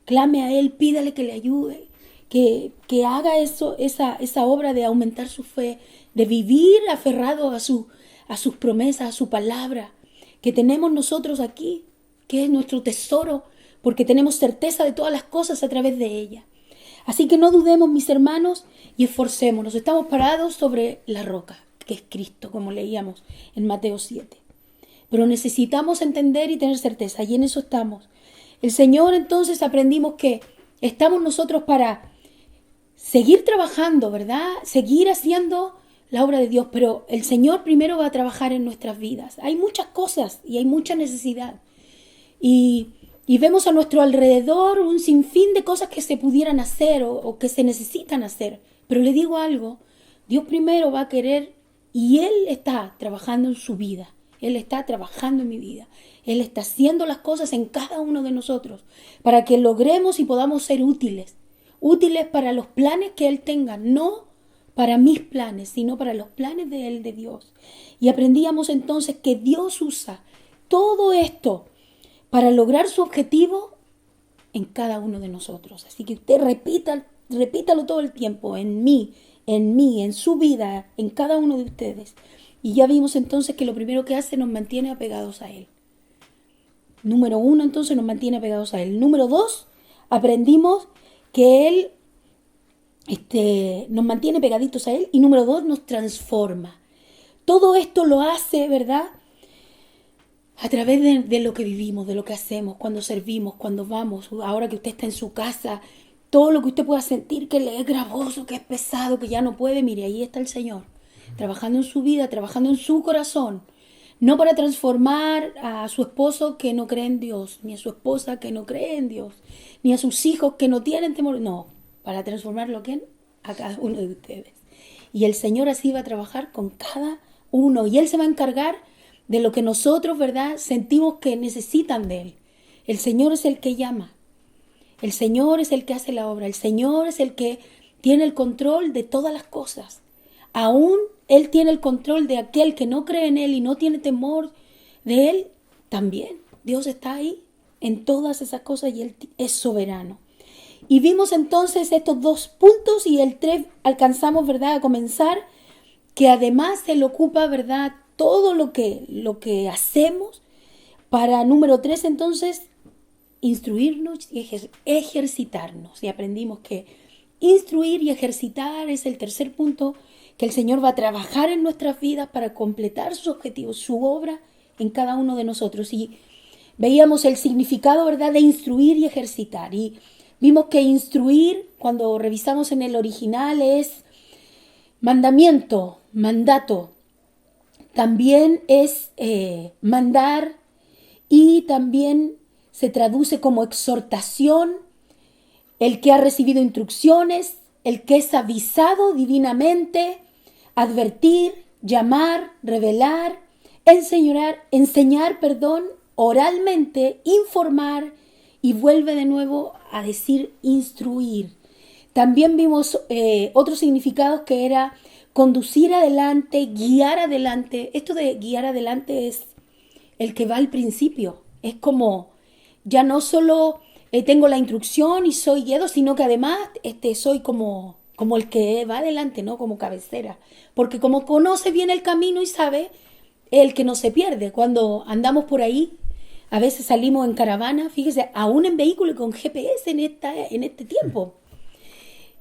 clame a Él, pídale que le ayude, que haga esa obra de aumentar su fe, de vivir aferrado a sus promesas, a su palabra, que tenemos nosotros aquí, que es nuestro tesoro, porque tenemos certeza de todas las cosas a través de ella. Así que no dudemos, mis hermanos, y esforcémonos. Estamos parados sobre la roca, que es Cristo, como leíamos en Mateo 7. Pero necesitamos entender y tener certeza, y en eso estamos. El Señor, entonces, aprendimos que estamos nosotros para seguir trabajando, ¿verdad? Seguir haciendo la obra de Dios, pero el Señor primero va a trabajar en nuestras vidas. Hay muchas cosas y hay mucha necesidad. Y vemos a nuestro alrededor un sinfín de cosas que se pudieran hacer o que se necesitan hacer. Pero le digo algo, Dios primero va a querer y Él está trabajando en su vida. Él está trabajando en mi vida. Él está haciendo las cosas en cada uno de nosotros para que logremos y podamos ser útiles. Útiles para los planes que Él tenga, no para mis planes, sino para los planes de Él, de Dios. Y aprendíamos entonces que Dios usa todo esto para lograr su objetivo en cada uno de nosotros. Así que usted repítalo todo el tiempo, en mí, en su vida, en cada uno de ustedes. Y ya vimos entonces que lo primero que hace nos mantiene apegados a Él. Número 1, entonces nos mantiene apegados a Él. Número 2, aprendimos que Él nos mantiene pegaditos a Él. Y número 2, nos transforma. Todo esto lo hace, ¿verdad?, a través de lo que vivimos, de lo que hacemos, cuando servimos, cuando vamos, ahora que usted está en su casa, todo lo que usted pueda sentir que le es gravoso, que es pesado, que ya no puede, mire, ahí está el Señor, trabajando en su vida, trabajando en su corazón, no para transformar a su esposo que no cree en Dios, ni a su esposa que no cree en Dios, ni a sus hijos que no tienen temor, no, para transformarlo ¿quién? A cada uno de ustedes. Y el Señor así va a trabajar con cada uno, y Él se va a encargar de lo que nosotros, ¿verdad?, sentimos que necesitan de Él. El Señor es el que llama. El Señor es el que hace la obra. El Señor es el que tiene el control de todas las cosas. Aún Él tiene el control de aquel que no cree en Él y no tiene temor de Él también. Dios está ahí en todas esas cosas y Él es soberano. Y vimos entonces estos 2 puntos y el 3 alcanzamos, ¿verdad?, a comenzar, que además Él ocupa, ¿verdad?, todo lo que hacemos para, número 3, entonces, instruirnos y ejercitarnos. Y aprendimos que instruir y ejercitar es el 3er punto, que el Señor va a trabajar en nuestras vidas para completar sus objetivos, su obra en cada uno de nosotros. Y veíamos el significado, ¿verdad?, de instruir y ejercitar. Y Vimos que instruir, cuando revisamos en el original, es mandamiento, mandato. También es mandar y también se traduce como exhortación, el que ha recibido instrucciones, el que es avisado divinamente, advertir, llamar, revelar, enseñar, oralmente, informar y vuelve de nuevo a decir instruir. También vimos otros significados que era conducir adelante, guiar adelante. Esto de guiar adelante es el que va al principio. Es como, ya no solo tengo la instrucción y soy guiado, sino que además soy como el que va adelante, ¿no? Como cabecera. Porque como conoce bien el camino y sabe, el que no se pierde. Cuando andamos por ahí, a veces salimos en caravana, fíjese, aún en vehículos con GPS en este tiempo.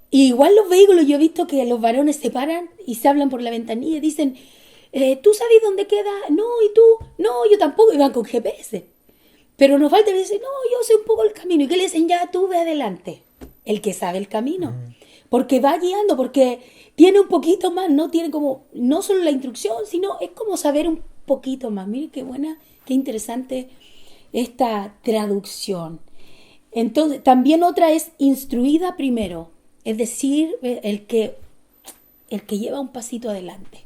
Y igual los vehículos, yo he visto que los varones se paran y se hablan por la ventanilla y dicen, ¿tú sabes dónde queda? No, ¿y tú? No, yo tampoco, y van con GPS. Pero nos falta decir, no, yo sé un poco el camino. ¿Y qué le dicen? Ya, tú ve adelante. El que sabe el camino. Porque va guiando, porque tiene un poquito más, ¿no? Tiene como, no solo la instrucción, sino es como saber un poquito más. Mire qué buena, qué interesante esta traducción. Entonces, también otra es instruida primero. Es decir, el que lleva un pasito adelante.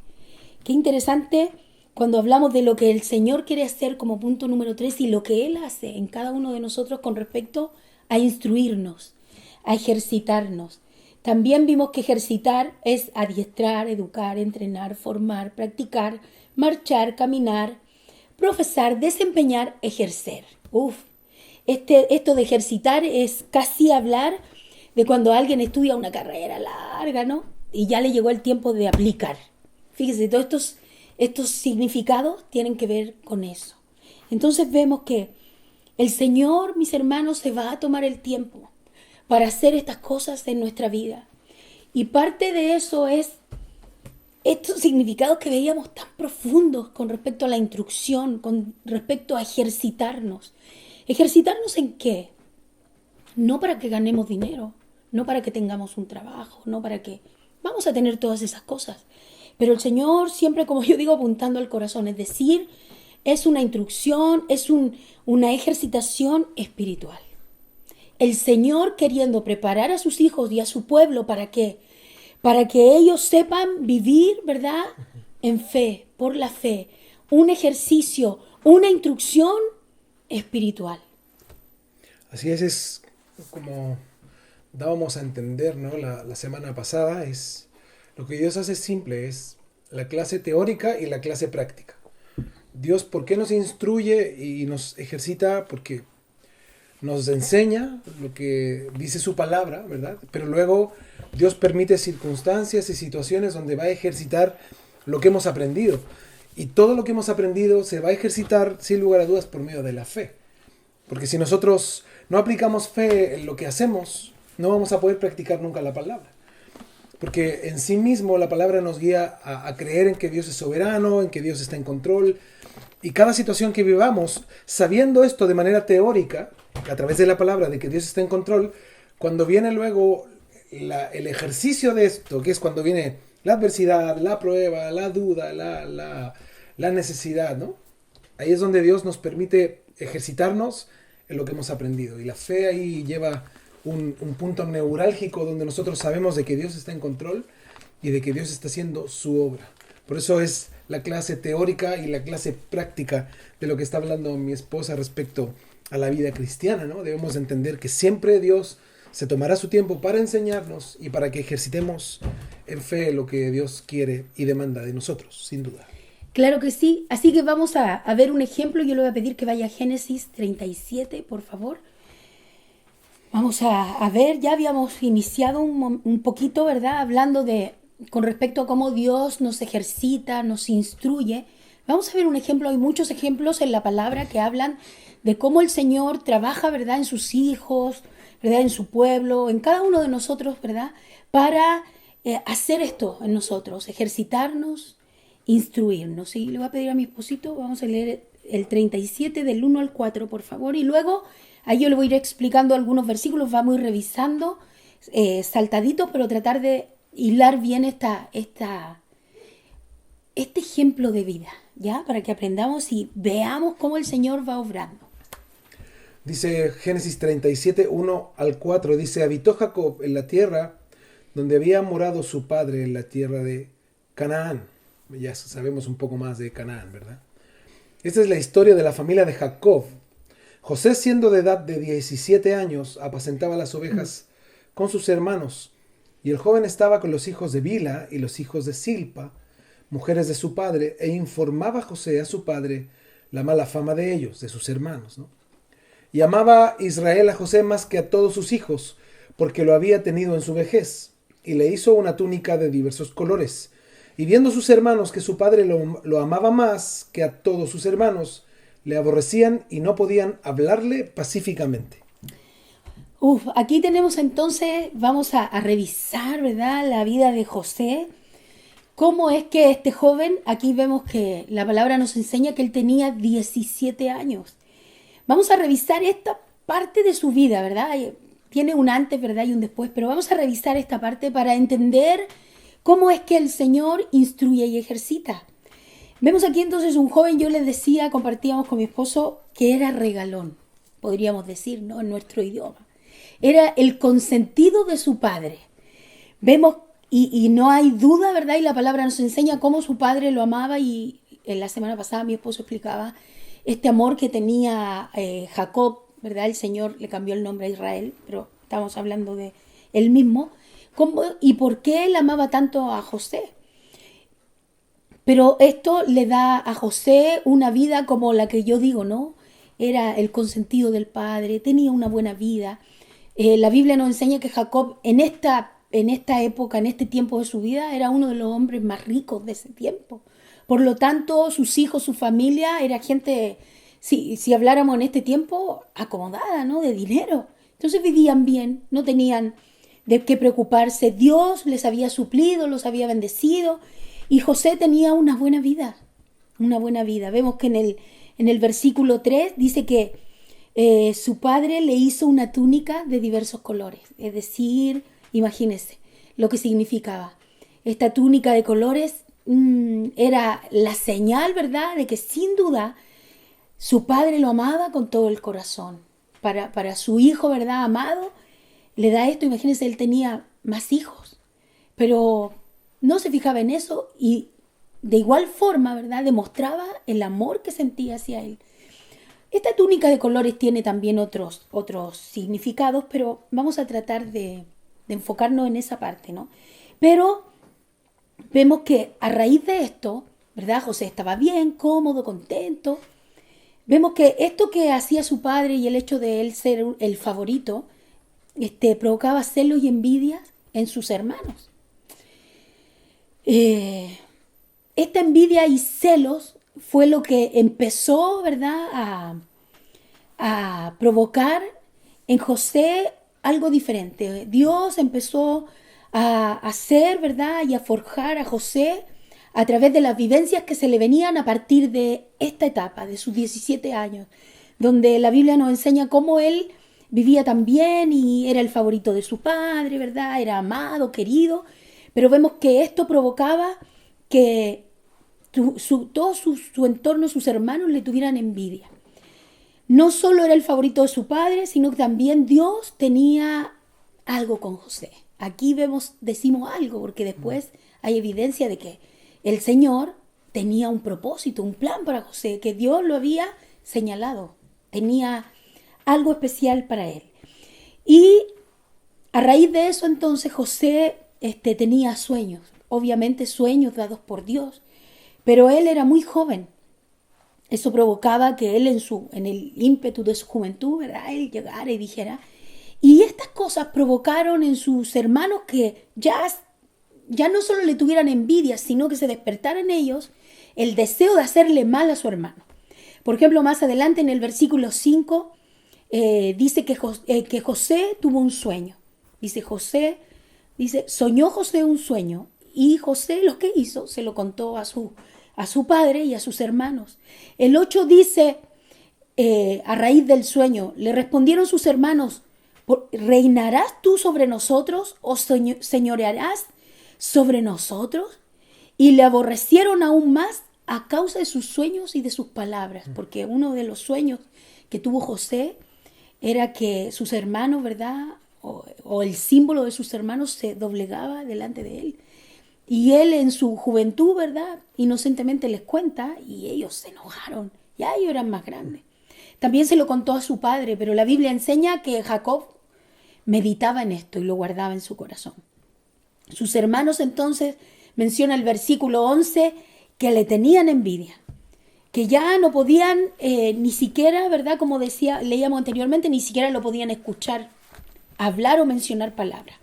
Qué interesante cuando hablamos de lo que el Señor quiere hacer como punto número 3 y lo que Él hace en cada uno de nosotros con respecto a instruirnos, a ejercitarnos. También vimos que ejercitar es adiestrar, educar, entrenar, formar, practicar, marchar, caminar, profesar, desempeñar, ejercer. Esto de ejercitar es casi hablar de cuando alguien estudia una carrera larga, ¿no? Y ya le llegó el tiempo de aplicar. Fíjese, todos estos significados tienen que ver con eso. Entonces vemos que el Señor, mis hermanos, se va a tomar el tiempo para hacer estas cosas en nuestra vida. Y parte de eso es estos significados que veíamos tan profundos con respecto a la instrucción, con respecto a ejercitarnos. ¿Ejercitarnos en qué? No para que ganemos dinero, no para que tengamos un trabajo, no para que... Vamos a tener todas esas cosas. Pero el Señor siempre, como yo digo, apuntando al corazón. Es decir, es una instrucción, es una ejercitación espiritual. El Señor queriendo preparar a sus hijos y a su pueblo para que ellos sepan vivir, ¿verdad? En fe, por la fe. Un ejercicio, una instrucción espiritual. Así es como dábamos a entender, ¿no? La semana pasada, es lo que Dios hace simple, es la clase teórica y la clase práctica. Dios, ¿por qué nos instruye y nos ejercita? Porque nos enseña lo que dice su palabra, ¿verdad? Pero luego Dios permite circunstancias y situaciones donde va a ejercitar lo que hemos aprendido. Y todo lo que hemos aprendido se va a ejercitar, sin lugar a dudas, por medio de la fe. Porque si nosotros no aplicamos fe en lo que hacemos, no vamos a poder practicar nunca la palabra. Porque en sí mismo la palabra nos guía a creer en que Dios es soberano, en que Dios está en control. Y cada situación que vivamos, sabiendo esto de manera teórica, a través de la palabra, de que Dios está en control, cuando viene luego el ejercicio de esto, que es cuando viene la adversidad, la prueba, la duda, la necesidad, ¿no? Ahí es donde Dios nos permite ejercitarnos en lo que hemos aprendido. Y la fe ahí lleva un punto neurálgico donde nosotros sabemos de que Dios está en control y de que Dios está haciendo su obra. Por eso es la clase teórica y la clase práctica de lo que está hablando mi esposa respecto a la vida cristiana, ¿no? Debemos entender que siempre Dios se tomará su tiempo para enseñarnos y para que ejercitemos en fe lo que Dios quiere y demanda de nosotros, sin duda. Claro que sí. Así que vamos a ver un ejemplo. Yo le voy a pedir que vaya a Génesis 37, por favor. Vamos a ver, ya habíamos iniciado un poquito, ¿verdad? Hablando con respecto a cómo Dios nos ejercita, nos instruye. Vamos a ver un ejemplo. Hay muchos ejemplos en la palabra que hablan de cómo el Señor trabaja, ¿verdad? En sus hijos, ¿verdad? En su pueblo, en cada uno de nosotros, ¿verdad? Para hacer esto en nosotros, ejercitarnos, instruirnos. Y le voy a pedir a mi esposito, vamos a leer el 37 del 1 al 4, por favor. Y luego Ahí yo le voy a ir explicando algunos versículos, vamos a ir revisando saltaditos, pero tratar de hilar bien este ejemplo de vida, ¿ya? Para que aprendamos y veamos cómo el Señor va obrando. Dice Génesis 37, 1 al 4, dice, habitó Jacob en la tierra donde había morado su padre, en la tierra de Canaán. Ya sabemos un poco más de Canaán, ¿verdad? Esta es la historia de la familia de Jacob. José, siendo de edad de 17 años, apacentaba las ovejas con sus hermanos, y el joven estaba con los hijos de Bila y los hijos de Silpa, mujeres de su padre, e informaba José a su padre la mala fama de ellos, de sus hermanos, ¿no? Y amaba Israel a José más que a todos sus hijos, porque lo había tenido en su vejez, y le hizo una túnica de diversos colores. Y viendo sus hermanos que su padre lo amaba más que a todos sus hermanos, le aborrecían y no podían hablarle pacíficamente. Aquí tenemos entonces, vamos a revisar, ¿verdad?, la vida de José. ¿Cómo es que este joven, aquí vemos que la palabra nos enseña que él tenía 17 años. Vamos a revisar esta parte de su vida, ¿verdad? Tiene un antes, ¿verdad?, y un después, pero vamos a revisar esta parte para entender cómo es que el Señor instruye y ejercita. Vemos aquí entonces un joven, yo les decía, compartíamos con mi esposo, que era regalón, podríamos decir, ¿no?, en nuestro idioma. Era el consentido de su padre. Vemos, y no hay duda, ¿verdad? Y la palabra nos enseña cómo su padre lo amaba, y en la semana pasada mi esposo explicaba este amor que tenía Jacob, ¿verdad? El Señor le cambió el nombre a Israel, pero estamos hablando de él mismo. ¿Cómo, y por qué él amaba tanto a José? Pero esto le da a José una vida como la que yo digo, ¿no? Era el consentido del padre, tenía una buena vida. La Biblia nos enseña que Jacob en esta época, en este tiempo de su vida, era uno de los hombres más ricos de ese tiempo. Por lo tanto, sus hijos, su familia, era gente, si habláramos en este tiempo, acomodada, ¿no?, de dinero. Entonces vivían bien, no tenían de qué preocuparse. Dios les había suplido, los había bendecido, y José tenía una buena vida, una buena vida. Vemos que en el versículo 3 dice que su padre le hizo una túnica de diversos colores. Es decir, imagínense lo que significaba. Esta túnica de colores era la señal, ¿verdad?, de que sin duda su padre lo amaba con todo el corazón. Para su hijo, ¿verdad?, amado, le da esto. Imagínense, él tenía más hijos, pero no se fijaba en eso, y de igual forma, ¿verdad?, demostraba el amor que sentía hacia él. Esta túnica de colores tiene también otros significados, pero vamos a tratar de enfocarnos en esa parte, ¿no? Pero vemos que a raíz de esto, ¿verdad?, José estaba bien, cómodo, contento. Vemos que esto que hacía su padre y el hecho de él ser el favorito, provocaba celos y envidias en sus hermanos. Esta envidia y celos fue lo que empezó, ¿verdad?, a provocar en José algo diferente. Dios empezó a hacer, ¿verdad?, y a forjar a José a través de las vivencias que se le venían a partir de esta etapa, de sus 17 años, donde la Biblia nos enseña cómo él vivía tan bien y era el favorito de su padre, ¿verdad?, era amado, querido, pero vemos que esto provocaba que todo su entorno, sus hermanos, le tuvieran envidia. No solo era el favorito de su padre, sino que también Dios tenía algo con José. Aquí decimos algo, porque después hay evidencia de que el Señor tenía un propósito, un plan para José, que Dios lo había señalado. Tenía algo especial para él. Y a raíz de eso, entonces, José tenía sueños, obviamente sueños dados por Dios, pero él era muy joven. Eso provocaba que él en el ímpetu de su juventud, ¿verdad?, él llegara y dijera. Y estas cosas provocaron en sus hermanos que ya no solo le tuvieran envidia, sino que se despertara en ellos el deseo de hacerle mal a su hermano. Por ejemplo, más adelante en el versículo 5 dice que José tuvo un sueño. Soñó José un sueño, y José lo que hizo, se lo contó a su padre y a sus hermanos. El 8 dice, a raíz del sueño. Le respondieron sus hermanos: ¿reinarás tú sobre nosotros o señorearás sobre nosotros? Y le aborrecieron aún más a causa de sus sueños y de sus palabras, porque uno de los sueños que tuvo José era que sus hermanos, ¿verdad? O el símbolo de sus hermanos se doblegaba delante de él. Y él en su juventud, ¿verdad?, inocentemente les cuenta y ellos se enojaron. Ya ellos eran más grandes. También se lo contó a su padre, pero la Biblia enseña que Jacob meditaba en esto y lo guardaba en su corazón. Sus hermanos entonces, menciona el versículo 11, que le tenían envidia, que ya no podían ni siquiera, ¿verdad?, como leíamos anteriormente, ni siquiera lo podían escuchar hablar o mencionar palabras.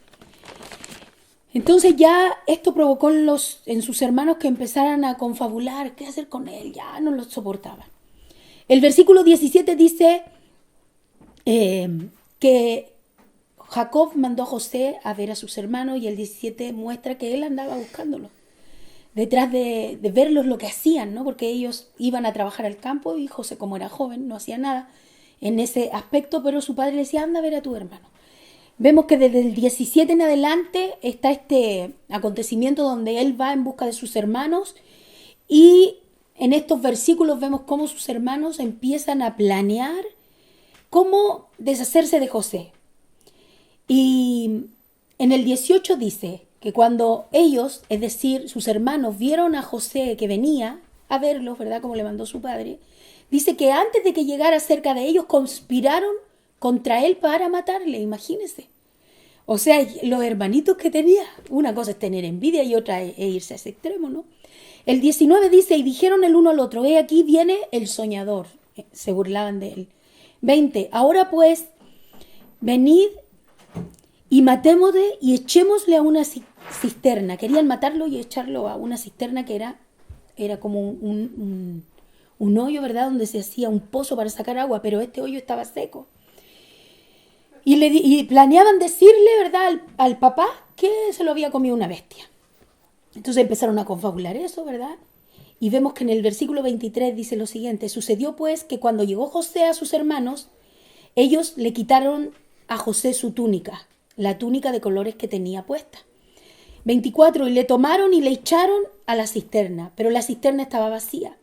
Entonces ya esto provocó en sus hermanos que empezaran a confabular, ¿qué hacer con él? Ya no lo soportaban. El versículo 17 dice que Jacob mandó a José a ver a sus hermanos, y el 17 muestra que él andaba buscándolo. Detrás de verlos lo que hacían, ¿no? Porque ellos iban a trabajar al campo y José, como era joven, no hacía nada en ese aspecto, pero su padre le decía: anda a ver a tu hermano. Vemos que desde el 17 en adelante está este acontecimiento donde él va en busca de sus hermanos, y en estos versículos vemos cómo sus hermanos empiezan a planear cómo deshacerse de José. Y en el 18 dice que cuando ellos, es decir, sus hermanos, vieron a José que venía a verlos, ¿verdad?, como le mandó su padre, dice que antes de que llegara cerca de ellos conspiraron contra él para matarle, imagínense. O sea, los hermanitos que tenía, una cosa es tener envidia y otra es irse a ese extremo, ¿no? El 19 dice: y dijeron el uno al otro: he aquí viene el soñador. Se burlaban de él. 20, ahora pues, venid y matémosle y echémosle a una cisterna. Querían matarlo y echarlo a una cisterna que era como un hoyo, ¿verdad?, donde se hacía un pozo para sacar agua, pero este hoyo estaba seco. Y planeaban decirle, ¿verdad?, al papá que se lo había comido una bestia. Entonces empezaron a confabular eso, ¿verdad? Y vemos que en el versículo 23 dice lo siguiente: sucedió pues que cuando llegó José a sus hermanos, ellos le quitaron a José su túnica, la túnica de colores que tenía puesta. 24, y le tomaron y le echaron a la cisterna, pero la cisterna estaba vacía.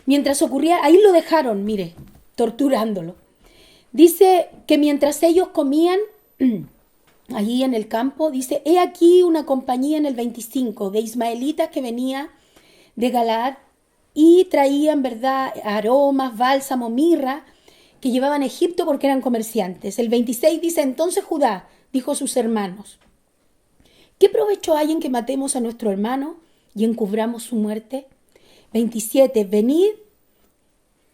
Mientras ocurría, ahí lo dejaron, mire, torturándolo. Dice que mientras ellos comían allí en el campo, dice: he aquí una compañía en el 25 de ismaelitas que venía de Galaad y traían, ¿verdad?, aromas, bálsamo, mirra, que llevaban a Egipto porque eran comerciantes. El 26 dice: entonces Judá dijo a sus hermanos: ¿qué provecho hay en que matemos a nuestro hermano y encubramos su muerte? 27, venid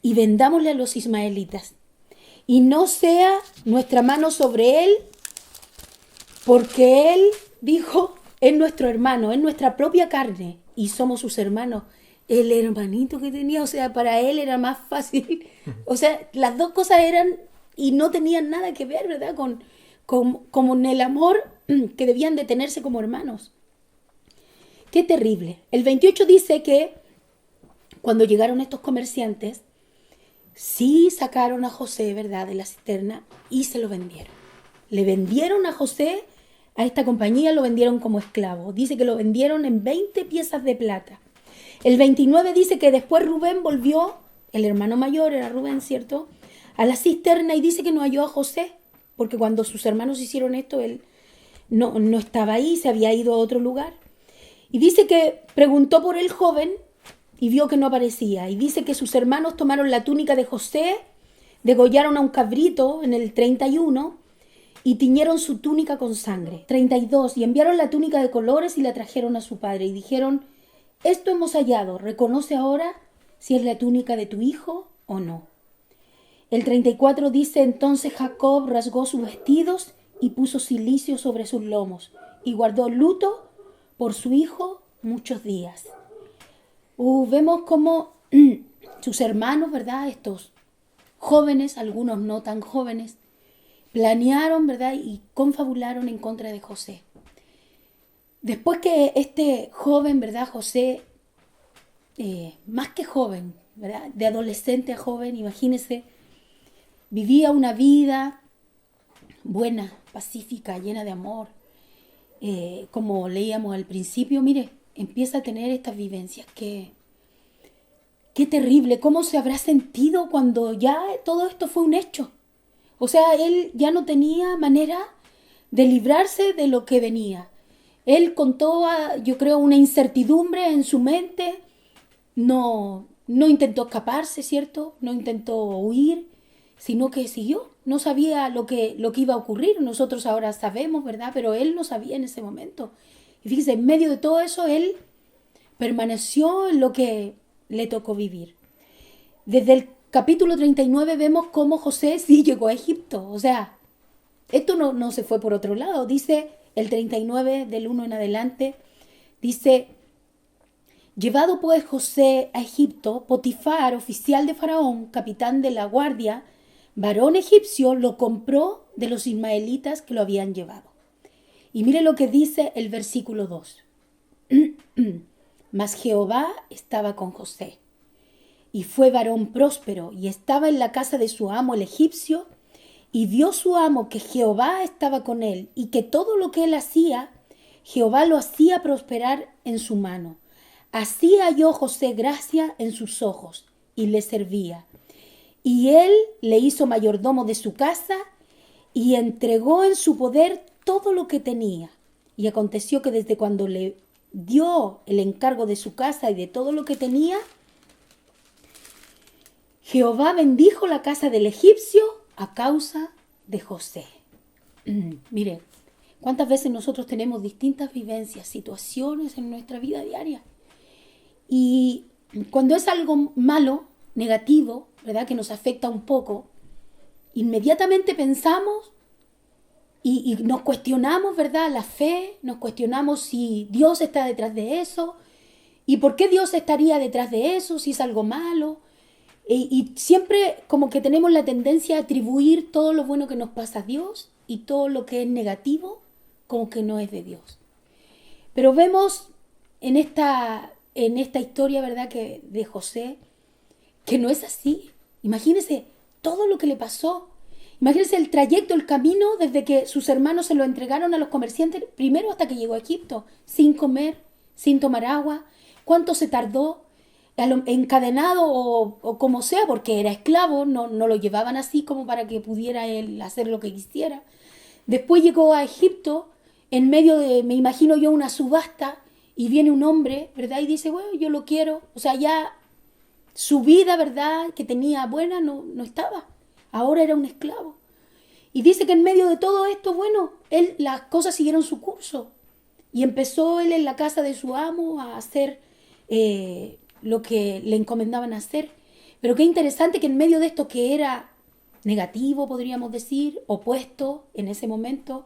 y vendámosle a los ismaelitas, y no sea nuestra mano sobre él, porque él dijo: es nuestro hermano, es nuestra propia carne, y somos sus hermanos. El hermanito que tenía, o sea, para él era más fácil. O sea, las dos cosas eran y no tenían nada que ver, ¿verdad?, con el amor que debían de tenerse como hermanos. Qué terrible. El 28 dice que cuando llegaron estos comerciantes, sí sacaron a José, ¿verdad?, de la cisterna y se lo vendieron. Le vendieron a José, a esta compañía, lo vendieron como esclavo. Dice que lo vendieron en 20 piezas de plata. El 29 dice que después Rubén volvió, el hermano mayor era Rubén, ¿cierto?, a la cisterna, y dice que no halló a José, porque cuando sus hermanos hicieron esto, él no estaba ahí, se había ido a otro lugar. Y dice que preguntó por el joven y vio que no aparecía. Y dice que sus hermanos tomaron la túnica de José, degollaron a un cabrito en el 31 y tiñeron su túnica con sangre. 32, y enviaron la túnica de colores y la trajeron a su padre y dijeron: esto hemos hallado, reconoce ahora si es la túnica de tu hijo o no. El 34 dice: entonces Jacob rasgó sus vestidos y puso cilicio sobre sus lomos y guardó luto por su hijo muchos días. Vemos cómo sus hermanos, ¿verdad?, estos jóvenes, algunos no tan jóvenes, planearon, ¿verdad?, y confabularon en contra de José. Después que este joven, ¿verdad?, José, más que joven, ¿verdad?, de adolescente a joven, imagínense, vivía una vida buena, pacífica, llena de amor. Como leíamos al principio, mire, empieza a tener estas vivencias. Qué terrible, cómo se habrá sentido cuando ya todo esto fue un hecho. O sea, él ya no tenía manera de librarse de lo que venía. Él con toda, yo creo, una incertidumbre en su mente, no intentó escaparse, ¿cierto? No intentó huir, sino que siguió. No sabía lo que iba a ocurrir. Nosotros ahora sabemos, ¿verdad? Pero él no sabía en ese momento. Y fíjese, en medio de todo eso, él permaneció en lo que le tocó vivir. Desde el capítulo 39 vemos cómo José sí llegó a Egipto. O sea, esto no se fue por otro lado. Dice el 39 del 1 en adelante, dice: llevado pues José a Egipto, Potifar, oficial de Faraón, capitán de la guardia, varón egipcio, lo compró de los ismaelitas que lo habían llevado. Y mire lo que dice el versículo 2. Mas Jehová estaba con José, y fue varón próspero, y estaba en la casa de su amo el egipcio, y vio su amo que Jehová estaba con él, y que todo lo que él hacía, Jehová lo hacía prosperar en su mano. Así halló José gracia en sus ojos, y le servía. Y él le hizo mayordomo de su casa, y entregó en su poder todo lo que tenía. Y aconteció que desde cuando le dio el encargo de su casa y de todo lo que tenía, Jehová bendijo la casa del egipcio a causa de José. Mire, cuántas veces nosotros tenemos distintas vivencias, situaciones en nuestra vida diaria. Y cuando es algo malo, negativo, ¿verdad?, que nos afecta un poco, inmediatamente pensamos y nos cuestionamos, ¿verdad?, la fe, nos cuestionamos si Dios está detrás de eso, y por qué Dios estaría detrás de eso, si es algo malo. Y siempre como que tenemos la tendencia a atribuir todo lo bueno que nos pasa a Dios y todo lo que es negativo como que no es de Dios. Pero vemos en esta historia, ¿verdad?, que de José, que no es así. Imagínense todo lo que le pasó. Imagínense el trayecto, el camino desde que sus hermanos se lo entregaron a los comerciantes, primero hasta que llegó a Egipto, sin comer, sin tomar agua. ¿Cuánto se tardó? Encadenado o como sea, porque era esclavo, no lo llevaban así como para que pudiera él hacer lo que quisiera. Después llegó a Egipto, en medio de, me imagino yo, una subasta, y viene un hombre, ¿verdad?, y dice, bueno, yo lo quiero. O sea, ya su vida, ¿verdad?, que tenía buena, no estaba. Ahora era un esclavo. Y dice que en medio de todo esto, bueno, las cosas siguieron su curso. Y empezó él en la casa de su amo a hacer lo que le encomendaban hacer. Pero qué interesante que en medio de esto que era negativo, podríamos decir, opuesto en ese momento,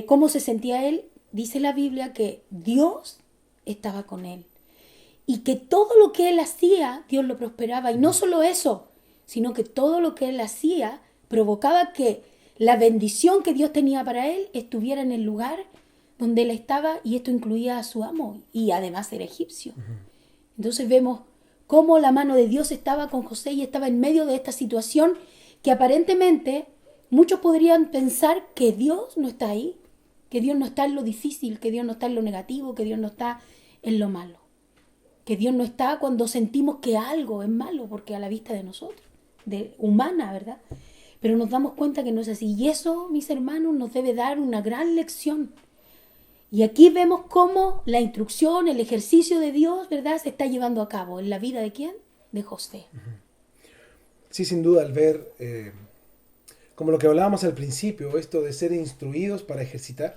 cómo se sentía él, dice la Biblia que Dios estaba con él. Y que todo lo que él hacía, Dios lo prosperaba. Y no solo eso, sino que todo lo que él hacía provocaba que la bendición que Dios tenía para él estuviera en el lugar donde él estaba, y esto incluía a su amo, y además era egipcio. Entonces vemos cómo la mano de Dios estaba con José y estaba en medio de esta situación que aparentemente muchos podrían pensar que Dios no está ahí, que Dios no está en lo difícil, que Dios no está en lo negativo, que Dios no está en lo malo, que Dios no está cuando sentimos que algo es malo, porque a la vista de nosotros, de humana, ¿verdad? Pero nos damos cuenta que no es así. Y eso, mis hermanos, nos debe dar una gran lección. Y aquí vemos cómo la instrucción, el ejercicio de Dios, ¿verdad?, se está llevando a cabo. ¿En la vida de quién? De José. Sí, sin duda, al ver, como lo que hablábamos al principio, esto de ser instruidos para ejercitar.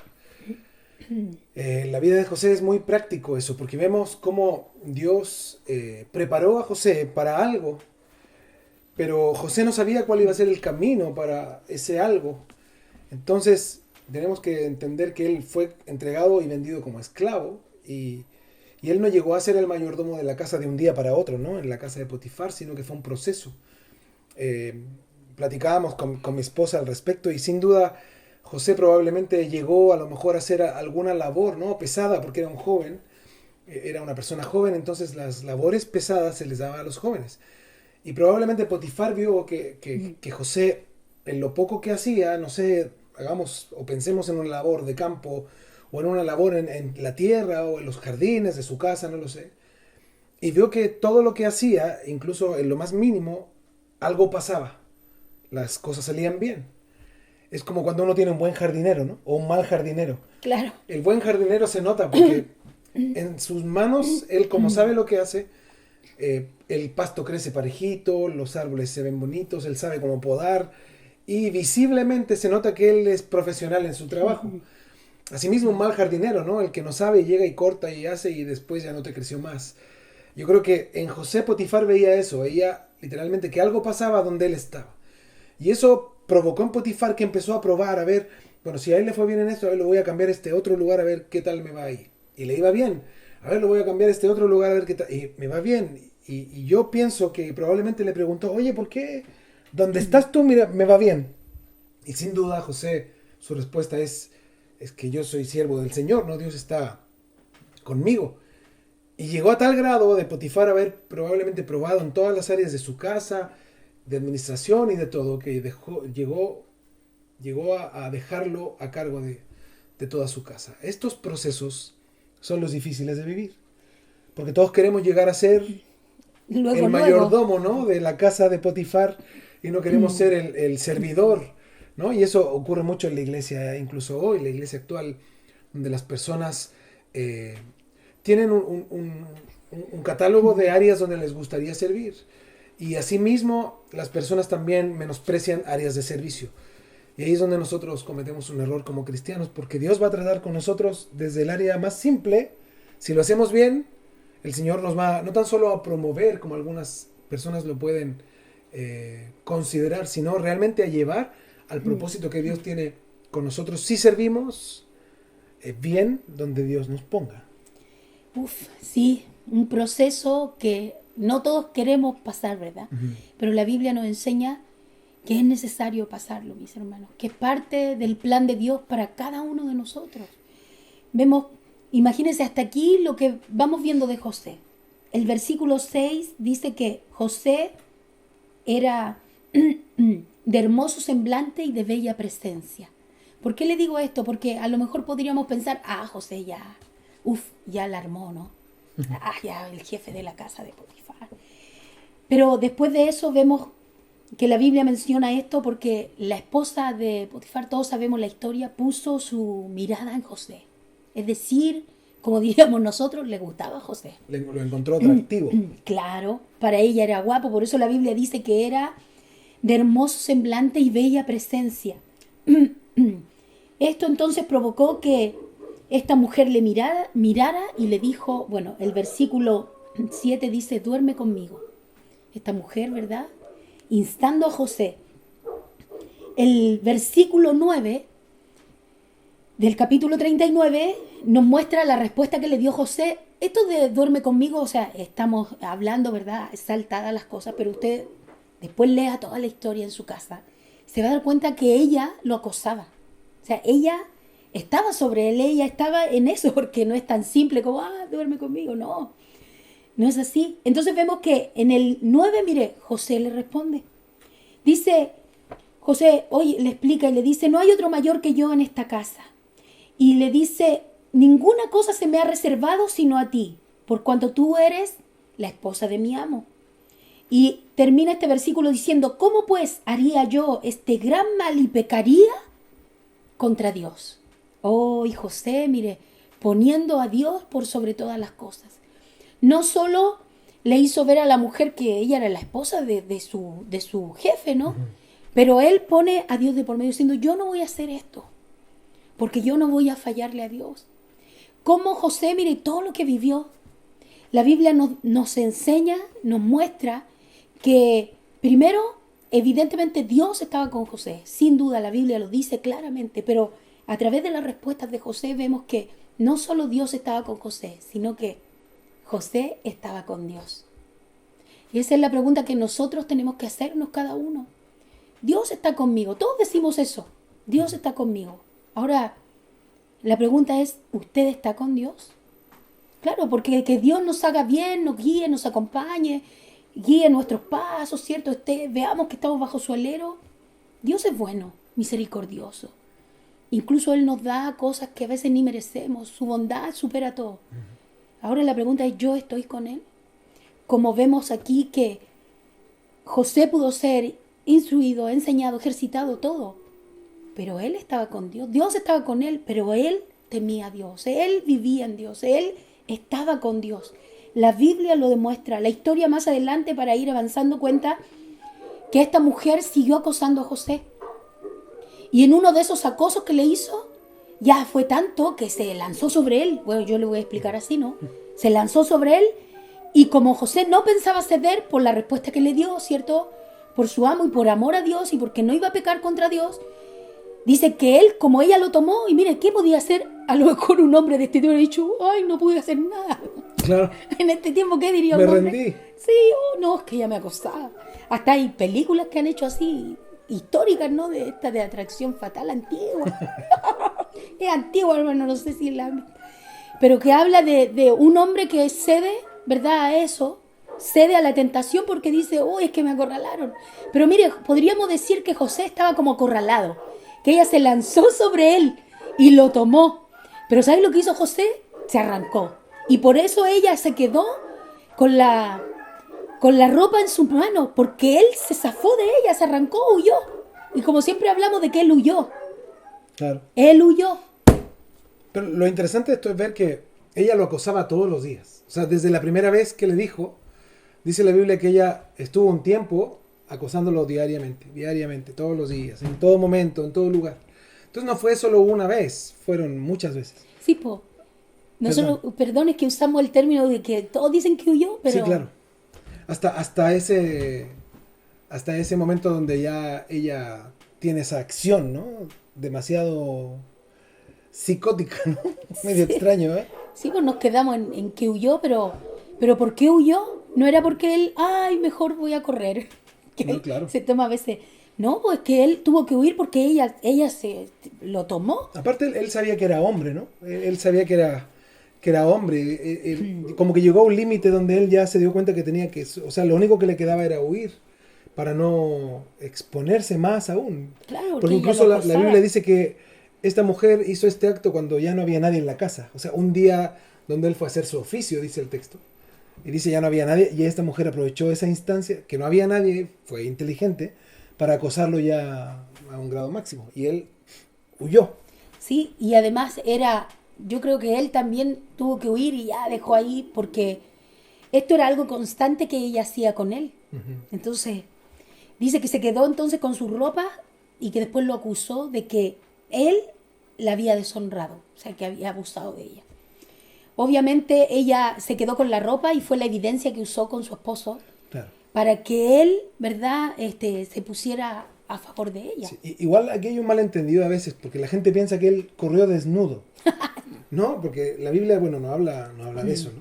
La vida de José es muy práctico eso, porque vemos cómo Dios preparó a José para algo, pero José no sabía cuál iba a ser el camino para ese algo. Entonces tenemos que entender que él fue entregado y vendido como esclavo, y él no llegó a ser el mayordomo de la casa de un día para otro, ¿no?, en la casa de Potifar, sino que fue un proceso. Platicábamos con mi esposa al respecto, y sin duda José probablemente llegó a lo mejor a hacer alguna labor, ¿no?, pesada, porque era un joven, era una persona joven, entonces las labores pesadas se les daba a los jóvenes. Y probablemente Potifar vio que José, en lo poco que hacía, no sé, hagamos o pensemos en una labor de campo o en una labor en la tierra o en los jardines de su casa, no lo sé. Y vio que todo lo que hacía, incluso en lo más mínimo, algo pasaba. Las cosas salían bien. Es como cuando uno tiene un buen jardinero, ¿no? O un mal jardinero. Claro. El buen jardinero se nota porque en sus manos, él como sabe lo que hace, el pasto crece parejito, los árboles se ven bonitos, él sabe cómo podar y visiblemente se nota que él es profesional en su trabajo. Asimismo, un mal jardinero, ¿no? El que no sabe llega y corta y hace y después ya no te creció más. Yo creo que en José Potifar veía eso, veía literalmente que algo pasaba donde él estaba. Y eso provocó en Potifar que empezó a probar, a ver, bueno, si a él le fue bien en esto, a ver, lo voy a cambiar a este otro lugar a ver qué tal me va ahí. Y le iba bien. A ver, lo voy a cambiar a este otro lugar a ver qué tal. Y me va bien. Y yo pienso que probablemente le preguntó, oye, ¿por qué? ¿Dónde estás tú? Mira, me va bien. Y sin duda, José, su respuesta es que yo soy siervo del Señor, ¿no? Dios está conmigo. Y llegó a tal grado de Potifar haber probablemente probado en todas las áreas de su casa, de administración y de todo, que llegó a dejarlo a cargo de toda su casa. Estos procesos son los difíciles de vivir, porque todos queremos llegar a ser Luego, el mayordomo, ¿no? De la casa de Potifar y no queremos ser el servidor, ¿no? Y eso ocurre mucho en la iglesia, incluso hoy, la iglesia actual, donde las personas tienen un catálogo de áreas donde les gustaría servir. Y asimismo, las personas también menosprecian áreas de servicio. Y ahí es donde nosotros cometemos un error como cristianos, porque Dios va a tratar con nosotros desde el área más simple. Si lo hacemos bien, el Señor nos va no tan solo a promover, como algunas personas lo pueden considerar, sino realmente a llevar al propósito que Dios tiene con nosotros si servimos bien donde Dios nos ponga. Uf, sí, un proceso que no todos queremos pasar, ¿verdad? Pero la Biblia nos enseña que es necesario pasarlo, mis hermanos, que es parte del plan de Dios para cada uno de nosotros. Vemos, imagínense hasta aquí lo que vamos viendo de José. El versículo 6 dice que José era de hermoso semblante y de bella presencia. ¿Por qué le digo esto? Porque a lo mejor podríamos pensar, José ya la armó, ¿no? Ya el jefe de la casa de Potifar. Pero después de eso vemos que la Biblia menciona esto porque la esposa de Potifar, todos sabemos la historia, puso su mirada en José. Es decir, como diríamos nosotros, le gustaba a José. Lo encontró atractivo. Claro, para ella era guapo, por eso la Biblia dice que era de hermoso semblante y bella presencia. Esto entonces provocó que esta mujer le mirara y le dijo, bueno, el versículo 7 dice, duerme conmigo. Esta mujer, ¿verdad? Instando a José. El versículo 9 del capítulo 39 nos muestra la respuesta que le dio José. Esto de duerme conmigo, o sea, estamos hablando, ¿verdad? Saltadas las cosas, pero usted después lea toda la historia en su casa. Se va a dar cuenta que ella lo acosaba. O sea, ella estaba sobre él, ella estaba en eso, porque no es tan simple como, duerme conmigo, no es así. Entonces vemos que en el 9, mire, José le responde. Dice, José, oye, le explica y le dice, no hay otro mayor que yo en esta casa. Y le dice, ninguna cosa se me ha reservado sino a ti, por cuanto tú eres la esposa de mi amo. Y termina este versículo diciendo, ¿cómo pues haría yo este gran mal y pecaría contra Dios? Y José, mire, poniendo a Dios por sobre todas las cosas. No solo le hizo ver a la mujer que ella era la esposa de su jefe, ¿no? Pero él pone a Dios de por medio diciendo, yo no voy a hacer esto, porque yo no voy a fallarle a Dios. Como José, mire, todo lo que vivió. La Biblia nos enseña, nos muestra que primero, evidentemente Dios estaba con José. Sin duda la Biblia lo dice claramente, pero a través de las respuestas de José vemos que no solo Dios estaba con José, sino que José estaba con Dios. Y esa es la pregunta que nosotros tenemos que hacernos cada uno. Dios está conmigo. Todos decimos eso. Dios está conmigo. Ahora, la pregunta es, ¿usted está con Dios? Claro, porque que Dios nos haga bien, nos guíe, nos acompañe, guíe nuestros pasos, ¿cierto? Veamos que estamos bajo su alero. Dios es bueno, misericordioso. Incluso Él nos da cosas que a veces ni merecemos. Su bondad supera todo. Ahora la pregunta es, ¿yo estoy con Él? Como vemos aquí que José pudo ser instruido, enseñado, ejercitado, todo. Pero él estaba con Dios. Dios estaba con él, pero él temía a Dios. Él vivía en Dios. Él estaba con Dios. La Biblia lo demuestra. La historia más adelante, para ir avanzando, cuenta que esta mujer siguió acosando a José. Y en uno de esos acosos que le hizo, ya fue tanto que se lanzó sobre él. Bueno, yo le voy a explicar así, ¿no? Se lanzó sobre él y como José no pensaba ceder por la respuesta que le dio, ¿cierto? Por su amo y por amor a Dios y porque no iba a pecar contra Dios, dice que él, como ella lo tomó, y mire, ¿qué podía hacer? A lo mejor un hombre de este tiempo le ha dicho, ay, no pude hacer nada. Claro. En este tiempo, ¿qué diría un Me hombre? rendí. Sí, no, es que ella me acosaba. Hasta hay películas que han hecho así, históricas, ¿no? De esta de Atracción Fatal, antigua. Es antigua, hermano, no sé si la... Pero que habla de un hombre que cede, ¿verdad? A eso, cede a la tentación porque dice, oh, es que me acorralaron. Pero mire, podríamos decir que José estaba como acorralado, que ella se lanzó sobre él y lo tomó. Pero ¿sabes lo que hizo José? Se arrancó. Y por eso ella se quedó con la ropa en sus manos, porque él se zafó de ella, se arrancó, huyó. Y como siempre hablamos de que él huyó. Claro. Él huyó. Pero lo interesante de esto es ver que ella lo acosaba todos los días. O sea, desde la primera vez que le dijo, dice la Biblia que ella estuvo un tiempo acosándolo diariamente, todos los días, en todo momento, en todo lugar. Entonces no fue solo una vez, fueron muchas veces. Sí, po. Nosotros, perdón, es que usamos el término de que todos dicen que huyó, pero... Sí, claro. Hasta ese momento donde ya ella tiene esa acción, ¿no? Demasiado psicótica, ¿no? Medio extraño, ¿eh? Sí, pues nos quedamos en que huyó, pero ¿por qué huyó? No era porque él, ay, mejor voy a correr. Que No, claro. se toma a veces... No, pues que él tuvo que huir porque ella se lo tomó. Aparte, él sabía que era hombre, ¿no? Él sabía que era hombre. Como que llegó a un límite donde él ya se dio cuenta que tenía que... O sea, lo único que le quedaba era huir para no exponerse más aún. Claro, porque incluso la Biblia dice que esta mujer hizo este acto cuando ya no había nadie en la casa. O sea, un día donde él fue a hacer su oficio, dice el texto. Y dice ya no había nadie. Y esta mujer aprovechó esa instancia, que no había nadie, fue inteligente, para acosarlo ya a un grado máximo. Y él huyó. Sí, y además yo creo que él también tuvo que huir y ya dejó ahí porque esto era algo constante que ella hacía con él. Uh-huh. Entonces, dice que se quedó entonces con su ropa y que después lo acusó de que él la había deshonrado, o sea, que había abusado de ella. Obviamente ella se quedó con la ropa y fue la evidencia que usó con su esposo. Claro. Para que él, ¿verdad?, se pusiera a favor de ella. Sí, igual aquí hay un malentendido a veces, porque la gente piensa que él corrió desnudo. ¿No? Porque la Biblia, bueno, no habla de eso, ¿no?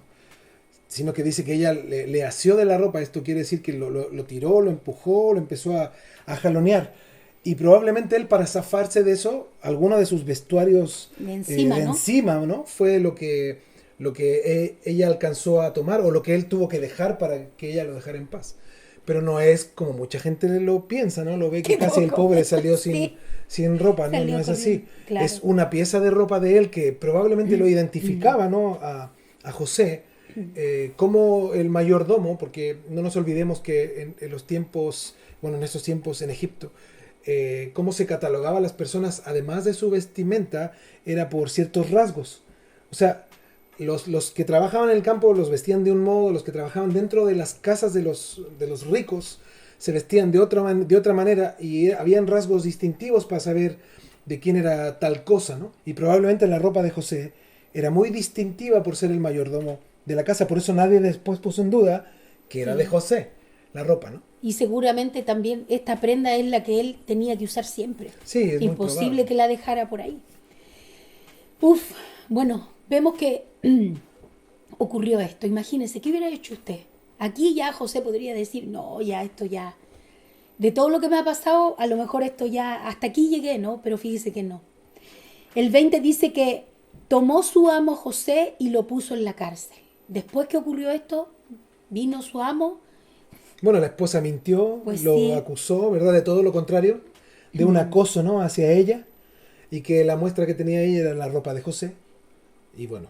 Sino que dice que ella le asió de la ropa. Esto quiere decir que lo tiró, lo empujó, lo empezó a jalonear. Y probablemente él, para zafarse de eso, alguno de sus vestuarios de encima, ¿no? Fue lo que ella alcanzó a tomar, o lo que él tuvo que dejar para que ella lo dejara en paz. Pero no es como mucha gente lo piensa, ¿no? Lo ve que casi el pobre salió sin ropa, ¿no? No es así. Claro. Es una pieza de ropa de él que probablemente lo identificaba, ¿no? A José como el mayordomo, porque no nos olvidemos que en los tiempos, bueno, en esos tiempos en Egipto, cómo se catalogaba a las personas, además de su vestimenta, era por ciertos rasgos. O sea, los que trabajaban en el campo los vestían de un modo, los que trabajaban dentro de las casas de los ricos se vestían de otra manera, y habían rasgos distintivos para saber de quién era tal cosa, ¿no? Y probablemente la ropa de José era muy distintiva por ser el mayordomo de la casa, por eso nadie después puso en duda que era de José la ropa, ¿no? Y seguramente también esta prenda es la que él tenía que usar siempre. Sí, es imposible que la dejara por ahí. Bueno, vemos que ocurrió esto. Imagínense, ¿qué hubiera hecho usted? Aquí ya José podría decir, no, ya esto ya, de todo lo que me ha pasado, a lo mejor esto ya, hasta aquí llegué, ¿no? Pero fíjese que no. El 20 dice que tomó su amo José y lo puso en la cárcel. Después que ocurrió esto, vino su amo, Bueno, la esposa mintió, Pues lo sí. acusó, ¿verdad? De todo lo contrario, de un acoso, ¿no? Hacia ella, y que la muestra que tenía ella era la ropa de José. Y bueno,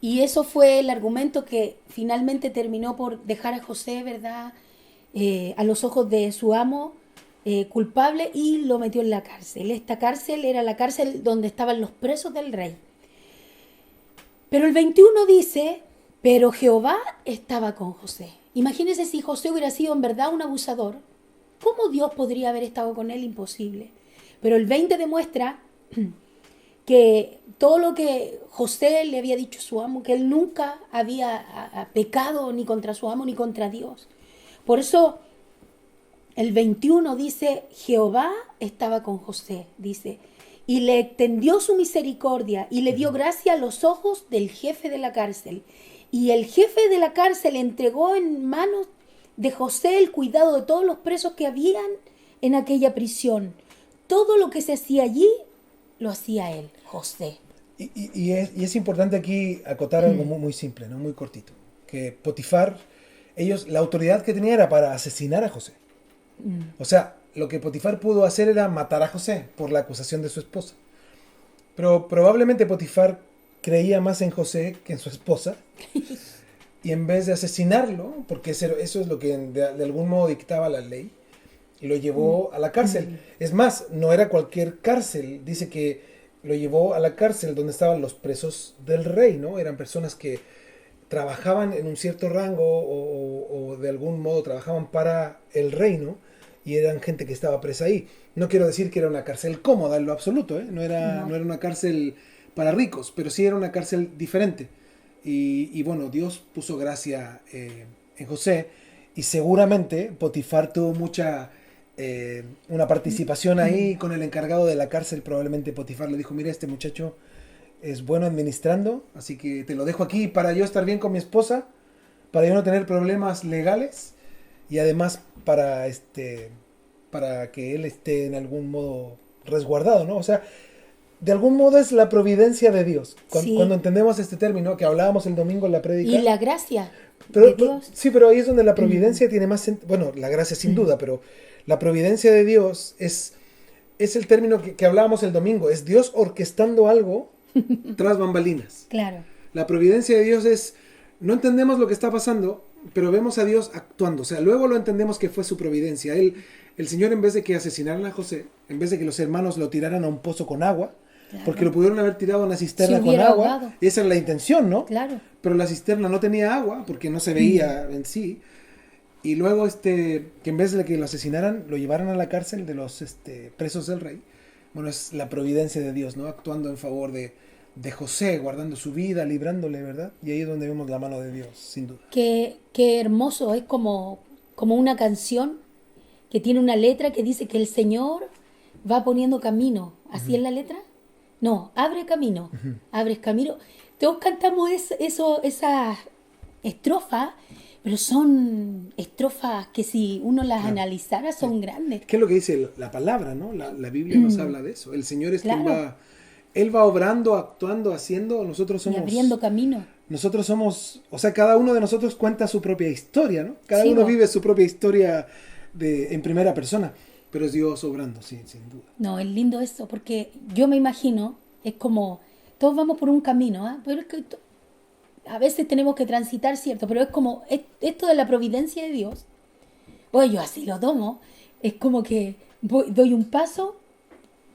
Y eso fue el argumento que finalmente terminó por dejar a José, ¿verdad? A los ojos de su amo, culpable, y lo metió en la cárcel. Esta cárcel era la cárcel donde estaban los presos del rey. Pero el 21 dice, pero Jehová estaba con José. Imagínense si José hubiera sido en verdad un abusador. ¿Cómo Dios podría haber estado con él? Imposible. Pero el 20 demuestra que todo lo que José le había dicho a su amo, que él nunca había pecado ni contra su amo ni contra Dios. Por eso el 21 dice, Jehová estaba con José, dice, y le extendió su misericordia y le dio gracia a los ojos del jefe de la cárcel. Y el jefe de la cárcel entregó en manos de José el cuidado de todos los presos que habían en aquella prisión. Todo lo que se hacía allí, lo hacía él, José. y es importante aquí acotar algo muy, muy simple, ¿no? Muy cortito. Que Potifar, la autoridad que tenía era para asesinar a José. O sea, lo que Potifar pudo hacer era matar a José por la acusación de su esposa. Pero probablemente Potifar creía más en José que en su esposa. Y en vez de asesinarlo, porque eso es lo que de algún modo dictaba la ley, lo llevó a la cárcel. Es más, no era cualquier cárcel. Dice que lo llevó a la cárcel donde estaban los presos del rey, ¿no? Eran personas que trabajaban en un cierto rango o de algún modo trabajaban para el reino y eran gente que estaba presa ahí. No quiero decir que era una cárcel cómoda en lo absoluto, ¿eh? No era una cárcel para ricos, pero sí era una cárcel diferente. Y bueno, Dios puso gracia en José y seguramente Potifar tuvo una participación ahí con el encargado de la cárcel. Probablemente Potifar le dijo, mira, este muchacho es bueno administrando, así que te lo dejo aquí para yo estar bien con mi esposa, para yo no tener problemas legales y además para que él esté en algún modo resguardado, ¿no? O sea, de algún modo es la providencia de Dios. Sí. Cuando entendemos este término que hablábamos el domingo en la prédica. Y la gracia Pero, de Dios. sí, pero ahí es donde la providencia tiene más sentido. Bueno, la gracia sin duda, pero la providencia de Dios es el término que hablábamos el domingo. Es Dios orquestando algo tras bambalinas. Claro. La providencia de Dios es, no entendemos lo que está pasando, pero vemos a Dios actuando. O sea, luego lo entendemos que fue su providencia. El Señor, en vez de que asesinaran a José, en vez de que los hermanos lo tiraran a un pozo con agua, Claro. porque lo pudieron haber tirado a una cisterna Se con hubiera agua, ahogado. esa era la intención, ¿no? Claro. Pero la cisterna no tenía agua, porque no se veía en sí. Y luego, que en vez de que lo asesinaran, lo llevaran a la cárcel de los presos del rey. Bueno, es la providencia de Dios, ¿no? Actuando en favor de José, guardando su vida, librándole, ¿verdad? Y ahí es donde vemos la mano de Dios, sin duda. Qué hermoso, es como una canción que tiene una letra que dice que el Señor va poniendo camino. ¿Así es la letra? No, abre camino, abres camino. Todos cantamos esas estrofas, pero son estrofas que si uno las analizara son grandes. ¿Qué es lo que dice la palabra, no? La Biblia nos habla de eso. El Señor es quien Claro. Él va obrando, actuando, haciendo. Nosotros Y somos... abriendo camino. Nosotros somos... O sea, cada uno de nosotros cuenta su propia historia, ¿no? Cada Sí, uno ¿no? vive su propia historia en primera persona. Pero es Dios obrando, sí, sin duda. No, es lindo eso, porque yo me imagino, es como, todos vamos por un camino, ¿ah? Pero es que a veces tenemos que transitar, ¿cierto? Pero es como, esto de la providencia de Dios, oye, yo así lo tomo, es como que doy un paso,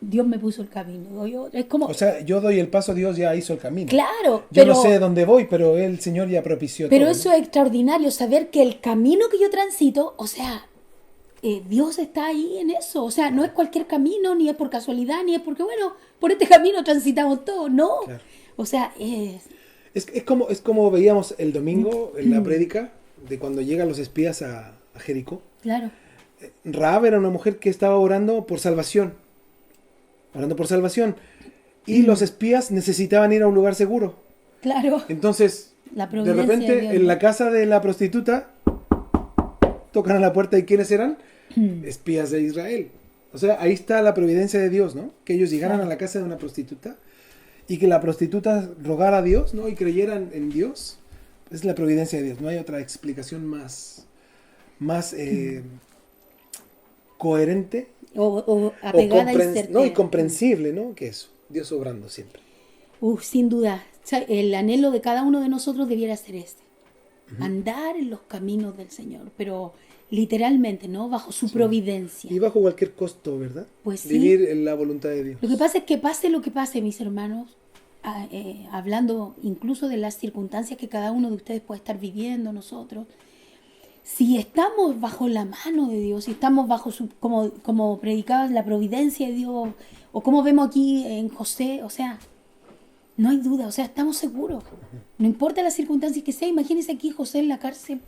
Dios me puso el camino, doy otro, es como, O sea, yo doy el paso, Dios ya hizo el camino. claro, Yo pero, no sé dónde voy, pero el Señor ya propició pero todo, eso ¿no? es extraordinario, saber que el camino que yo transito, o sea, Dios está ahí en eso, o sea, no es cualquier camino, ni es por casualidad, ni es porque, bueno, por este camino transitamos todos, no. Claro. O sea, es Es como veíamos el domingo en la prédica de cuando llegan los espías a Jericó. claro, Rahab era una mujer que estaba orando por salvación. Y los espías necesitaban ir a un lugar seguro. claro, Entonces, la de providencia repente, de Dios, en ¿no? la casa de la prostituta, tocan a la puerta y ¿quiénes eran? Espías de Israel. O sea, ahí está la providencia de Dios, ¿no? Que ellos llegaran Claro. a la casa de una prostituta y que la prostituta rogara a Dios, ¿no? Y creyeran en Dios. Es la providencia de Dios. No hay otra explicación más más coherente O apegada y certera. no, y comprensible, ¿no? Que eso, Dios obrando siempre. Sin duda. O sea, el anhelo de cada uno de nosotros debiera ser este. Andar en los caminos del Señor, pero literalmente, ¿no? Bajo su providencia. Y bajo cualquier costo, ¿verdad? Pues sí. Vivir en la voluntad de Dios. Lo que pasa es que pase lo que pase, mis hermanos, hablando incluso de las circunstancias que cada uno de ustedes puede estar viviendo, nosotros, si estamos bajo la mano de Dios, si estamos bajo su, como predicaba, la providencia de Dios, o como vemos aquí en José, o sea, no hay duda, o sea, estamos seguros. No importa las circunstancias que sea, imagínense aquí José en la cárcel.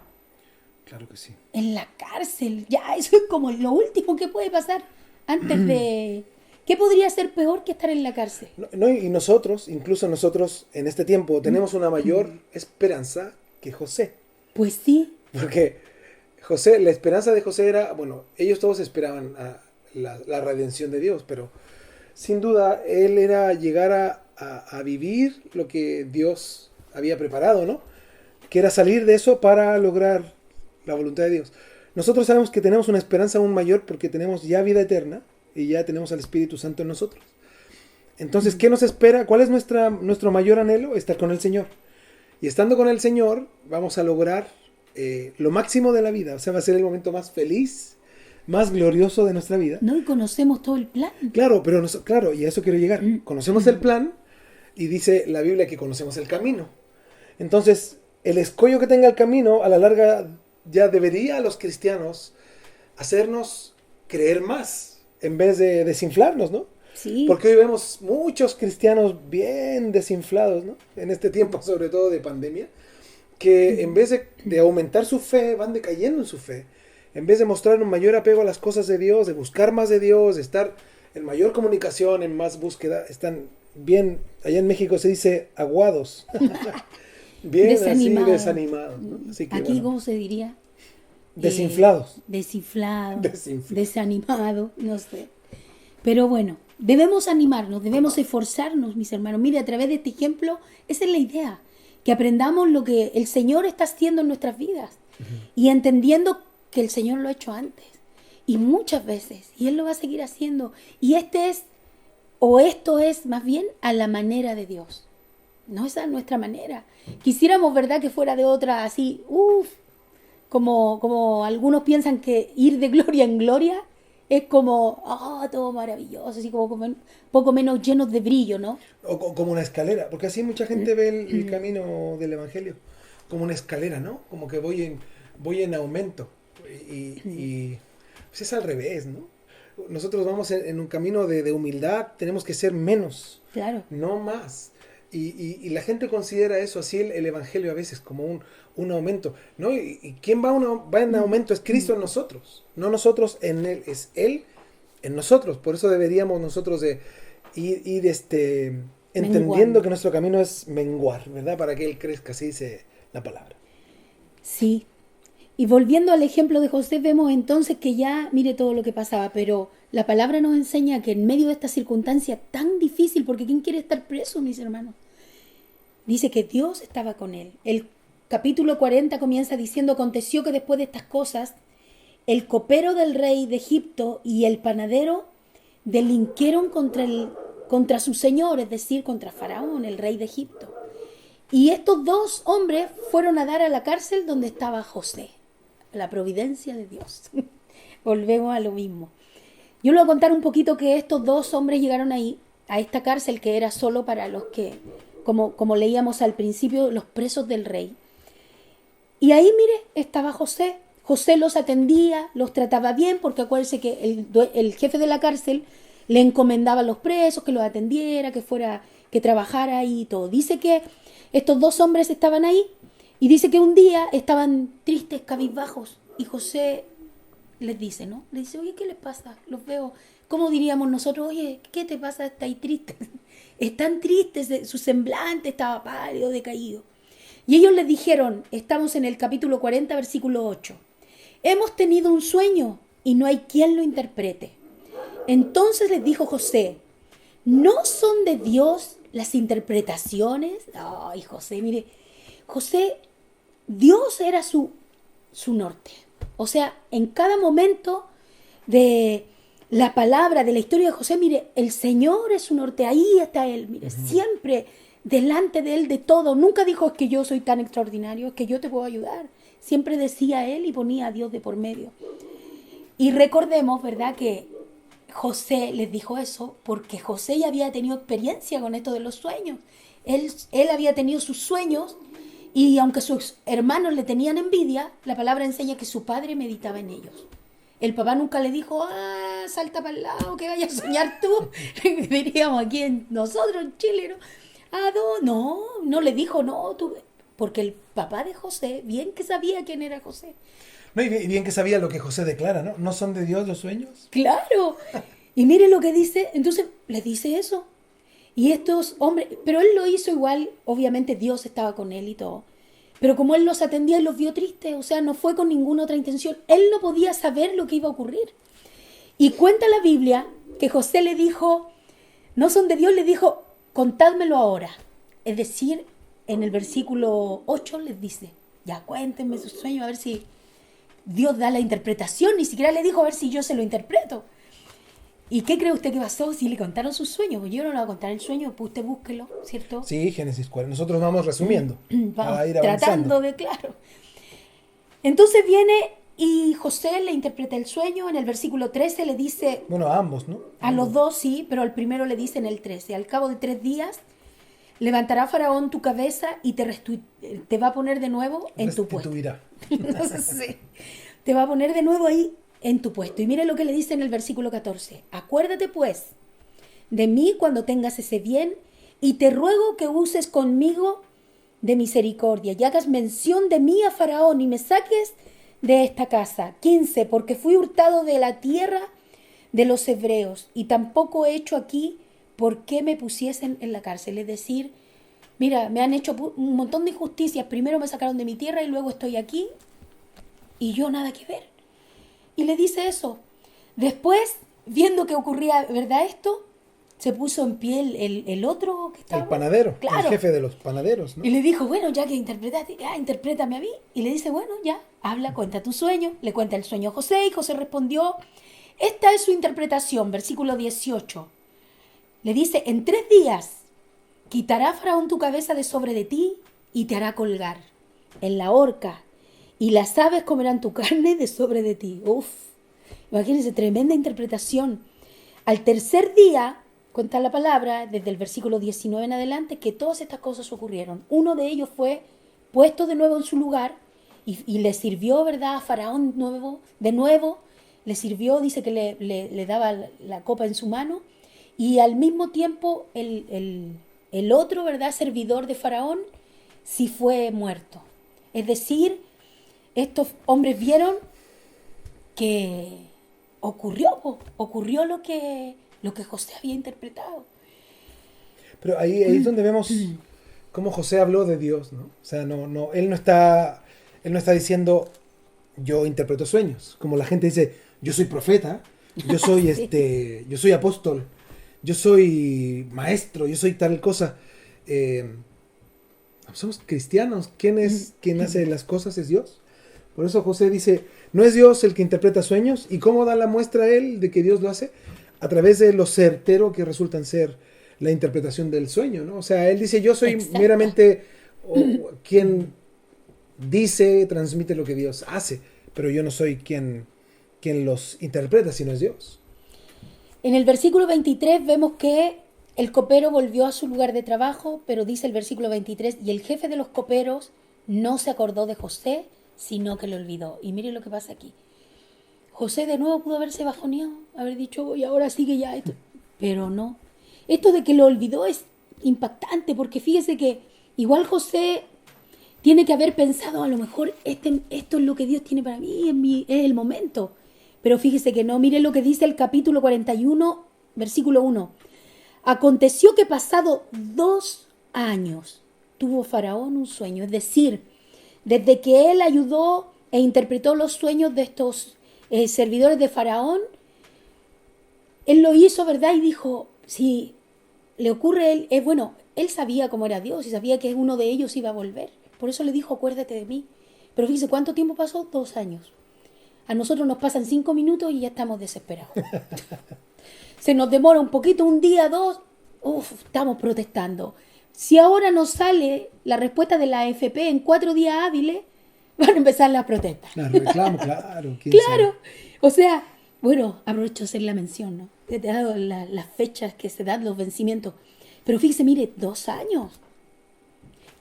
Claro que sí. En la cárcel, ya, eso es como lo último que puede pasar antes de... ¿Qué podría ser peor que estar en la cárcel? No, y nosotros, incluso nosotros en este tiempo, tenemos una mayor esperanza que José. Pues sí. Porque José, la esperanza de José era, bueno, ellos todos esperaban a la redención de Dios, pero sin duda él era llegar a vivir lo que Dios había preparado, ¿no? Que era salir de eso para lograr la voluntad de Dios. Nosotros sabemos que tenemos una esperanza aún mayor porque tenemos ya vida eterna y ya tenemos al Espíritu Santo en nosotros. Entonces, ¿qué nos espera? ¿Cuál es nuestro mayor anhelo? Estar con el Señor. Y estando con el Señor, vamos a lograr lo máximo de la vida. O sea, va a ser el momento más feliz, más glorioso de nuestra vida. No, y conocemos todo el plan. Claro, pero claro, y a eso quiero llegar. Conocemos el plan y dice la Biblia que conocemos el camino. Entonces, el escollo que tenga el camino, a la larga, ya debería a los cristianos hacernos creer más en vez de desinflarnos, ¿no? Sí. Porque hoy vemos muchos cristianos bien desinflados, ¿no? En este tiempo, sobre todo de pandemia, que en vez de aumentar su fe, van decayendo en su fe. En vez de mostrar un mayor apego a las cosas de Dios, de buscar más de Dios, de estar en mayor comunicación, en más búsqueda, están bien, allá en México se dice aguados, bien Desanimados. así desanimados, ¿no? Así que, Aquí, bueno, ¿cómo se diría? desinflados. Desinflado, Desinflado. desanimado, no sé. Pero bueno, debemos animarnos, debemos esforzarnos, mis hermanos. Mire, a través de este ejemplo, esa es la idea, que aprendamos lo que el Señor está haciendo en nuestras vidas y entendiendo que el Señor lo ha hecho antes y muchas veces, y Él lo va a seguir haciendo. Y esto es más bien a la manera de Dios. No es a nuestra manera. Quisiéramos, ¿verdad?, que fuera de otra así, como algunos piensan que ir de gloria en gloria es como, todo maravilloso, así como un poco menos llenos de brillo, ¿no? O como una escalera, porque así mucha gente ve el camino del Evangelio como una escalera, ¿no? Como que voy en aumento. Y pues es al revés, ¿no? Nosotros vamos en un camino de humildad, tenemos que ser menos, Claro. no más. Y la gente considera eso así, el Evangelio a veces como un aumento, ¿no? Y ¿quién va en aumento? Es Cristo en nosotros, no nosotros en Él, es Él en nosotros. Por eso deberíamos nosotros de ir entendiendo Menguando. que nuestro camino es menguar, ¿verdad? Para que Él crezca, así dice la palabra. Sí. Y volviendo al ejemplo de José, vemos entonces que ya, mire todo lo que pasaba, pero la palabra nos enseña que en medio de esta circunstancia tan difícil, porque ¿quién quiere estar preso, mis hermanos? Dice que Dios estaba con él. El capítulo 40 comienza diciendo: aconteció que después de estas cosas, el copero del rey de Egipto y el panadero delinquieron contra su señor, es decir, contra Faraón, el rey de Egipto. Y estos dos hombres fueron a dar a la cárcel donde estaba José. La providencia de Dios. Volvemos a lo mismo. Yo le voy a contar un poquito que estos dos hombres llegaron ahí, a esta cárcel que era solo para los que, como leíamos al principio, los presos del rey. Y ahí, mire, estaba José. José los atendía, los trataba bien, porque acuérdense que el jefe de la cárcel le encomendaba a los presos, que los atendiera, que trabajara ahí y todo. Dice que estos dos hombres estaban ahí y dice que un día estaban tristes, cabizbajos, y José les dice, ¿no? Le dice: oye, ¿qué les pasa? Los veo, ¿cómo diríamos nosotros? Oye, ¿qué te pasa? ¿Estáis tristes? Están tristes, su semblante estaba pálido, decaído. Y ellos les dijeron, estamos en el capítulo 40, versículo 8, hemos tenido un sueño y no hay quien lo interprete. Entonces les dijo José: ¿no son de Dios las interpretaciones? Ay, José, mire, José, Dios era su norte. O sea, en cada momento de la palabra, de la historia de José, mire, el Señor es su norte, ahí está Él, mire, siempre delante de Él de todo. Nunca dijo, es que yo soy tan extraordinario, es que yo te puedo ayudar. Siempre decía Él y ponía a Dios de por medio. Y recordemos, ¿verdad?, que José les dijo eso porque José ya había tenido experiencia con esto de los sueños. Él había tenido sus sueños y aunque sus hermanos le tenían envidia, la palabra enseña que su padre meditaba en ellos. El papá nunca le dijo, salta para el lado, que vayas a soñar tú. Diríamos aquí nosotros en Chile, ¿no? No le dijo, no, tú. Porque el papá de José, bien que sabía quién era José. No, y bien que sabía lo que José declara, ¿no? ¿No son de Dios los sueños? Claro. Y mire lo que dice, entonces le dice eso. Y estos hombres, pero él lo hizo igual, obviamente Dios estaba con él y todo. Pero como él los atendía y los vio tristes, o sea, no fue con ninguna otra intención. Él no podía saber lo que iba a ocurrir. Y cuenta la Biblia que José le dijo, no son de Dios, le dijo, contádmelo ahora. Es decir, en el versículo 8 les dice, ya cuéntenme sus sueños, a ver si Dios da la interpretación. Ni siquiera le dijo a ver si yo se lo interpreto. ¿Y qué cree usted que pasó si le contaron sus sueños? Pues yo no le voy a contar el sueño, pues usted búsquelo, ¿cierto? Sí, Génesis 4. Nosotros vamos resumiendo. Vamos para ir tratando de, claro. Entonces viene y José le interpreta el sueño. En el versículo 13 le dice... Bueno, a ambos, ¿no? A los dos sí, pero al primero le dice en el 13. Al cabo de 3 días levantará Faraón tu cabeza y te va a poner de nuevo en tu puesto. No sé si te va a poner de nuevo ahí en tu puesto. Y mire lo que le dice en el versículo 14. Acuérdate pues de mí cuando tengas ese bien y te ruego que uses conmigo de misericordia y hagas mención de mí a Faraón y me saques de esta casa. 15. Porque fui hurtado de la tierra de los hebreos y tampoco he hecho aquí por qué me pusiesen en la cárcel. Es decir, mira, me han hecho un montón de injusticias. Primero me sacaron de mi tierra y luego estoy aquí y yo nada que ver. Y le dice eso. Después, viendo que ocurría, ¿verdad? Esto, se puso en pie el otro que estaba. El panadero, claro. El jefe de los panaderos, ¿no? Y le dijo, bueno, ya que interpretaste, interprétame a mí. Y le dice, bueno, ya, habla, cuenta tu sueño. Le cuenta el sueño a José y José respondió, esta es su interpretación, versículo 18. Le dice, en 3 días quitará Faraón tu cabeza de sobre de ti y te hará colgar en la horca. Y las aves comerán tu carne de sobre de ti. Uf, imagínense, tremenda interpretación. Al 3er día, cuenta la palabra, desde el versículo 19 en adelante, que todas estas cosas ocurrieron. Uno de ellos fue puesto de nuevo en su lugar y le sirvió, ¿verdad?, a Faraón de nuevo, le sirvió, dice que le daba la copa en su mano, y al mismo tiempo el otro, ¿verdad?, servidor de Faraón, sí fue muerto. Es decir, estos hombres vieron que ocurrió lo que José había interpretado. Pero ahí es donde vemos cómo José habló de Dios, ¿no? O sea, él no está diciendo yo interpreto sueños, como la gente dice, yo soy profeta, yo soy sí. Yo soy apóstol, yo soy maestro, yo soy tal cosa. Somos cristianos, quien hace las cosas es Dios. Por eso José dice, no es Dios el que interpreta sueños. ¿Y cómo da la muestra él de que Dios lo hace? A través de lo certero que resultan ser la interpretación del sueño, ¿no? O sea, él dice, yo soy meramente quien dice, transmite lo que Dios hace, pero yo no soy quien los interpreta, sino es Dios. En el versículo 23 vemos que el copero volvió a su lugar de trabajo, pero dice el versículo 23, y el jefe de los coperos no se acordó de José, sino que lo olvidó. Y mire lo que pasa aquí. José de nuevo pudo haberse bajoneado, haber dicho, y ahora sigue ya esto. Pero no. Esto de que lo olvidó es impactante, porque fíjese que igual José tiene que haber pensado, a lo mejor esto es lo que Dios tiene para mí, es el momento. Pero fíjese que no. Mire lo que dice el capítulo 41, versículo 1. Aconteció que pasado 2 años tuvo Faraón un sueño, es decir, desde que él ayudó e interpretó los sueños de estos servidores de Faraón, él lo hizo, ¿verdad? Y dijo, si le ocurre a él, él sabía cómo era Dios y sabía que uno de ellos iba a volver. Por eso le dijo, acuérdate de mí. Pero fíjese, ¿cuánto tiempo pasó? 2 años. A nosotros nos pasan 5 minutos y ya estamos desesperados. Se nos demora un poquito, un día, dos, estamos protestando. Si ahora nos sale la respuesta de la AFP en 4 días hábiles, van a empezar las protestas. Claro, reclamo, claro. Claro, o sea, bueno, aprovecho de hacer la mención, ¿no? Te he dado las fechas que se dan, los vencimientos. Pero fíjese, mire, 2 años.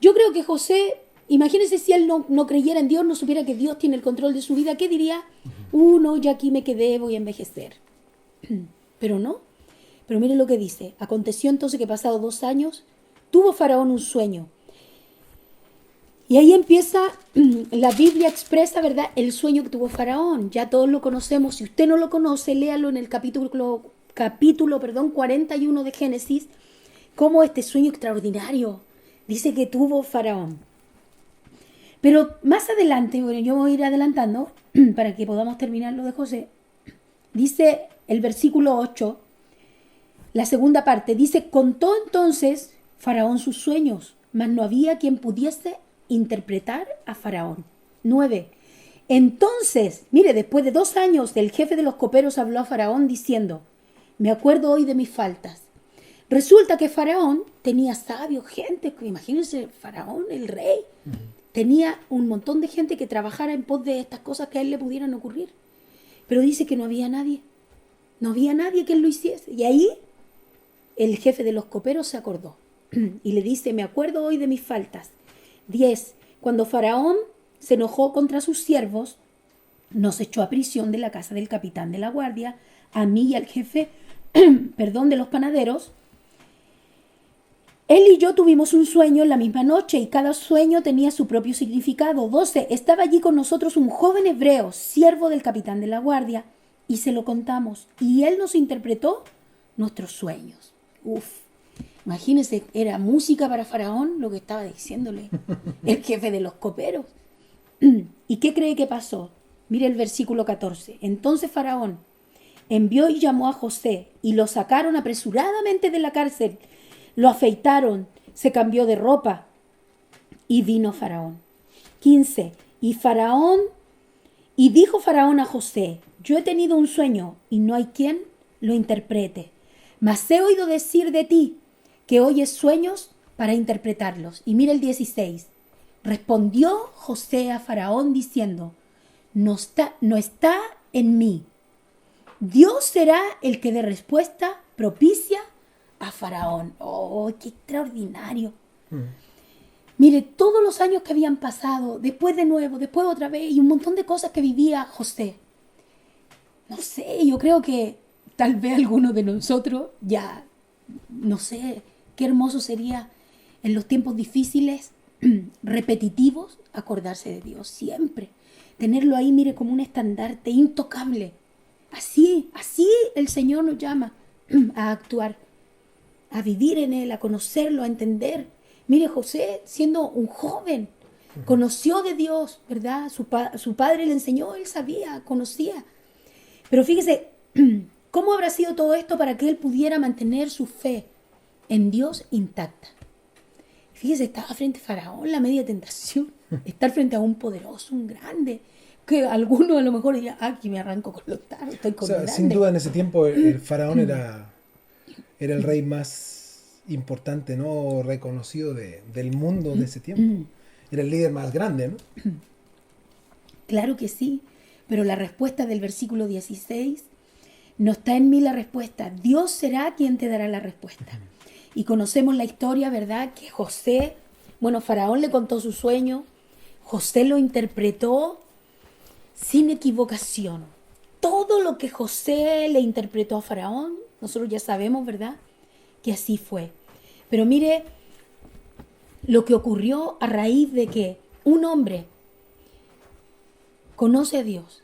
Yo creo que José, imagínese si él no creyera en Dios, no supiera que Dios tiene el control de su vida, ¿qué diría? No, ya aquí me quedé, voy a envejecer. Pero no. Pero mire lo que dice. Aconteció entonces que pasados 2 años, tuvo Faraón un sueño. Y ahí empieza, la Biblia expresa, ¿verdad?, el sueño que tuvo Faraón. Ya todos lo conocemos. Si usted no lo conoce, léalo en el capítulo 41 de Génesis, cómo este sueño extraordinario dice que tuvo Faraón. Pero más adelante, bueno, yo voy a ir adelantando para que podamos terminar lo de José. Dice el versículo 8, la segunda parte, dice, contó entonces Faraón sus sueños, mas no había quien pudiese interpretar a Faraón. 9. Entonces, mire, después de 2 años, el jefe de los coperos habló a Faraón diciendo, me acuerdo hoy de mis faltas. Resulta que Faraón tenía sabios, gente, imagínense, Faraón, el rey, tenía un montón de gente que trabajara en pos de estas cosas que a él le pudieran ocurrir. Pero dice que no había nadie que él lo hiciese. Y ahí el jefe de los coperos se acordó y le dice, me acuerdo hoy de mis faltas. 10. Cuando Faraón se enojó contra sus siervos, nos echó a prisión de la casa del capitán de la guardia, a mí y al jefe, de los panaderos. Él y yo tuvimos un sueño en la misma noche y cada sueño tenía su propio significado. 12. Estaba allí con nosotros un joven hebreo, siervo del capitán de la guardia, y se lo contamos. Y él nos interpretó nuestros sueños. Imagínense, era música para Faraón lo que estaba diciéndole el jefe de los coperos. ¿Y qué cree que pasó? Mire el versículo 14. Entonces Faraón envió y llamó a José y lo sacaron apresuradamente de la cárcel. Lo afeitaron, se cambió de ropa y vino Faraón. 15. Y dijo Faraón a José, yo he tenido un sueño y no hay quien lo interprete. Mas he oído decir de ti que oyes sueños para interpretarlos. Y mira el 16. Respondió José a Faraón diciendo, no está en mí. Dios será el que dé respuesta propicia a Faraón. ¡Oh, qué extraordinario! Mire, todos los años que habían pasado, después de nuevo, después otra vez, y un montón de cosas que vivía José. No sé, yo creo que tal vez algunos de nosotros ya, no sé, qué hermoso sería en los tiempos difíciles, repetitivos, acordarse de Dios siempre. Tenerlo ahí, mire, como un estandarte intocable. Así el Señor nos llama a actuar, a vivir en Él, a conocerlo, a entender. Mire, José, siendo un joven, conoció de Dios, ¿verdad? Su padre le enseñó, él sabía, conocía. Pero fíjese, ¿cómo habrá sido todo esto para que él pudiera mantener su fe en Dios intacta? Fíjese, estaba frente a Faraón, la media tentación, estar frente a un poderoso, un grande, que alguno a lo mejor diría, aquí me arranco con los tarros, estoy con grande. Sin duda en ese tiempo el Faraón era el rey más importante, ¿no? Reconocido del mundo de ese tiempo. Era el líder más grande, ¿no? Claro que sí, pero la respuesta del versículo 16, no está en mí la respuesta, Dios será quien te dará la respuesta. Y conocemos la historia, ¿verdad? Que José, Faraón le contó su sueño, José lo interpretó sin equivocación. Todo lo que José le interpretó a Faraón, nosotros ya sabemos, ¿verdad?, que así fue. Pero mire lo que ocurrió a raíz de que un hombre conoce a Dios,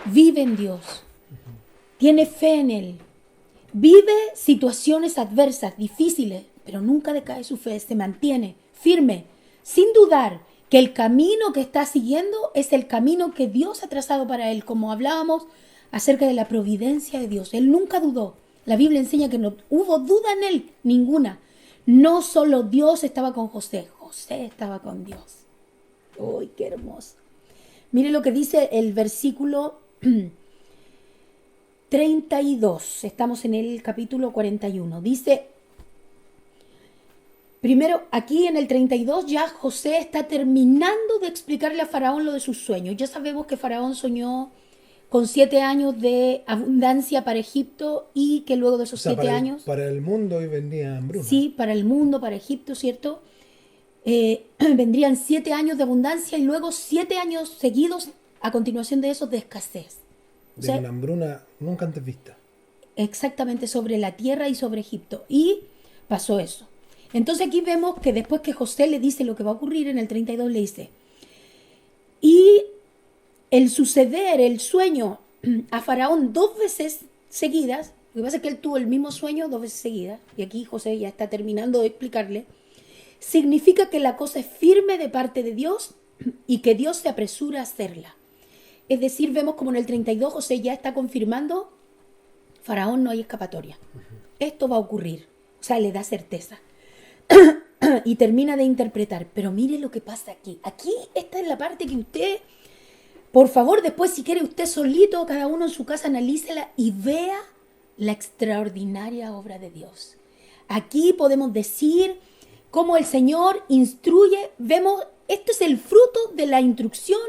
vive en Dios, tiene fe en Él, vive situaciones adversas, difíciles, pero nunca decae su fe, se mantiene firme, sin dudar que el camino que está siguiendo es el camino que Dios ha trazado para él, como hablábamos acerca de la providencia de Dios. Él nunca dudó. La Biblia enseña que no hubo duda en él, ninguna. No solo Dios estaba con José, José estaba con Dios. ¡Uy, qué hermoso! Mire lo que dice el versículo 32. Estamos en el capítulo 41. Dice, primero, aquí en el 32 ya José está terminando de explicarle a Faraón lo de sus sueños. Ya sabemos que Faraón soñó con 7 años de abundancia para Egipto y que luego de esos 7 años... Para el mundo hoy vendría hambruna. Sí, para el mundo, para Egipto, ¿cierto? Vendrían 7 años de abundancia y luego 7 años seguidos a continuación de eso de escasez. O sea, de una hambruna nunca antes vista. Exactamente, sobre la tierra y sobre Egipto. Y pasó eso. Entonces aquí vemos que después que José le dice lo que va a ocurrir, en el 32 le dice, y el suceder, el sueño a Faraón 2 veces seguidas, lo que pasa es que él tuvo el mismo sueño 2 veces seguidas, y aquí José ya está terminando de explicarle, significa que la cosa es firme de parte de Dios y que Dios se apresura a hacerla. Es decir, vemos como en el 32 José ya está confirmando, Faraón, no hay escapatoria. Esto va a ocurrir. O sea, le da certeza. Y termina de interpretar. Pero mire lo que pasa aquí. Aquí esta es la parte que usted, por favor, después si quiere usted solito, cada uno en su casa, analícela y vea la extraordinaria obra de Dios. Aquí podemos decir cómo el Señor instruye. Vemos, esto es el fruto de la instrucción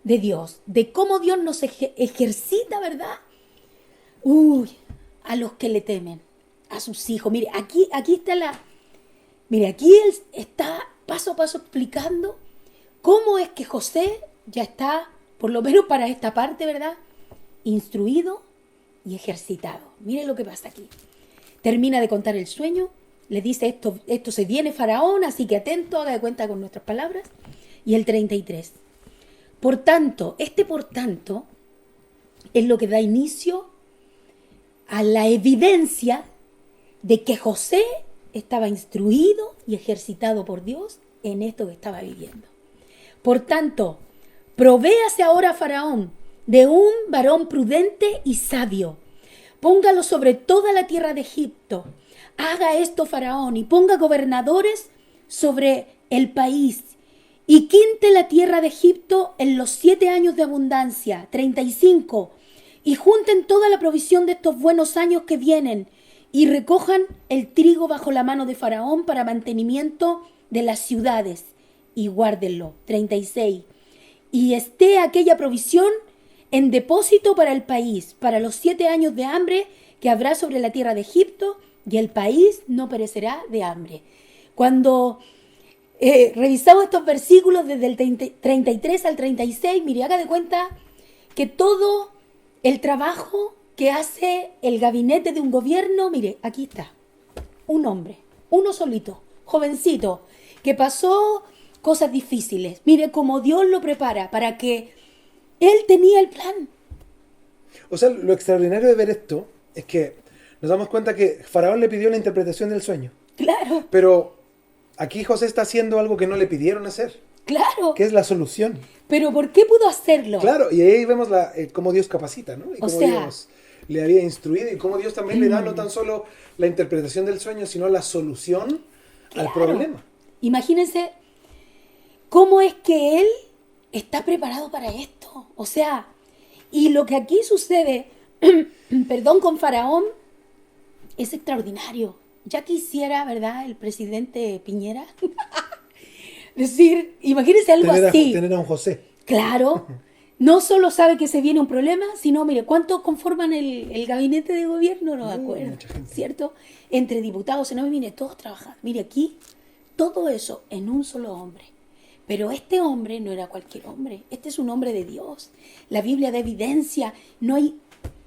de Dios, de cómo Dios nos ejercita, ¿verdad? A los que le temen, a sus hijos. Mire, aquí está mire, aquí él está paso a paso explicando cómo es que José ya está, por lo menos para esta parte, ¿verdad?, instruido y ejercitado. Mire lo que pasa aquí. Termina de contar el sueño, le dice esto se viene Faraón, así que atento, haga de cuenta con nuestras palabras. Y el 33. Por tanto, por tanto es lo que da inicio a la evidencia de que José estaba instruido y ejercitado por Dios en esto que estaba viviendo. Por tanto, provéase ahora a Faraón de un varón prudente y sabio. Póngalo sobre toda la tierra de Egipto. Haga esto Faraón y ponga gobernadores sobre el país. Y quinte la tierra de Egipto en los 7 años de abundancia, 35, y junten toda la provisión de estos buenos años que vienen, y recojan el trigo bajo la mano de Faraón para mantenimiento de las ciudades, y guárdenlo, 36. Y esté aquella provisión en depósito para el país, para los 7 años de hambre que habrá sobre la tierra de Egipto, y el país no perecerá de hambre. Cuando revisamos estos versículos desde el 33 al 36, mire, haga de cuenta que todo el trabajo que hace el gabinete de un gobierno, mire, aquí está, un hombre, uno solito, jovencito, que pasó cosas difíciles. Mire cómo Dios lo prepara para que él tenía el plan. O sea, lo extraordinario de ver esto es que nos damos cuenta que Faraón le pidió la interpretación del sueño. Claro. Pero aquí José está haciendo algo que no le pidieron hacer. Claro. Que es la solución. Pero ¿por qué pudo hacerlo? Claro, y ahí vemos cómo Dios capacita, ¿no? Y cómo sea, Dios le había instruido y cómo Dios también le da no tan solo la interpretación del sueño, sino la solución al problema. Imagínense cómo es que él está preparado para esto. O sea, y lo que aquí sucede, perdón, con Faraón, es extraordinario. Ya quisiera, ¿verdad?, el presidente Piñera decir, imagínense algo así. Tener a un José. Claro. No solo sabe que se viene un problema, sino, mire, ¿cuántos conforman el gabinete de gobierno? No me acuerdo, ¿cierto? Entre diputados, senadores, mire, todos trabajan. Mire, aquí, todo eso en un solo hombre. Pero este hombre no era cualquier hombre. Este es un hombre de Dios. La Biblia da evidencia. No hay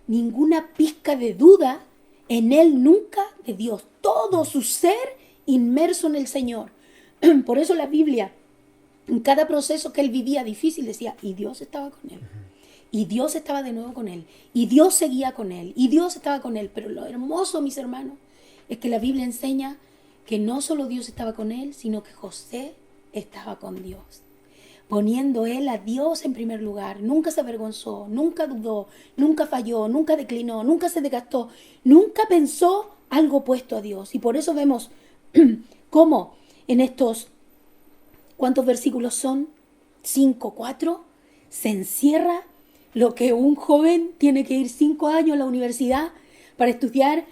ninguna pizca de duda en él nunca de Dios. Todo su ser inmerso en el Señor. Por eso la Biblia, en cada proceso que él vivía difícil, decía, y Dios estaba con él. Y Dios estaba de nuevo con él. Y Dios seguía con él. Y Dios estaba con él. Pero lo hermoso, mis hermanos, es que la Biblia enseña que no solo Dios estaba con él, sino que José estaba con Dios. Poniendo él a Dios en primer lugar. Nunca se avergonzó, nunca dudó, nunca falló, nunca declinó, nunca se desgastó. Nunca pensó algo opuesto a Dios. Y por eso vemos cómo en estos, ¿cuántos versículos son? 5, 4. se encierra lo que un joven tiene que ir 5 años a la universidad para estudiar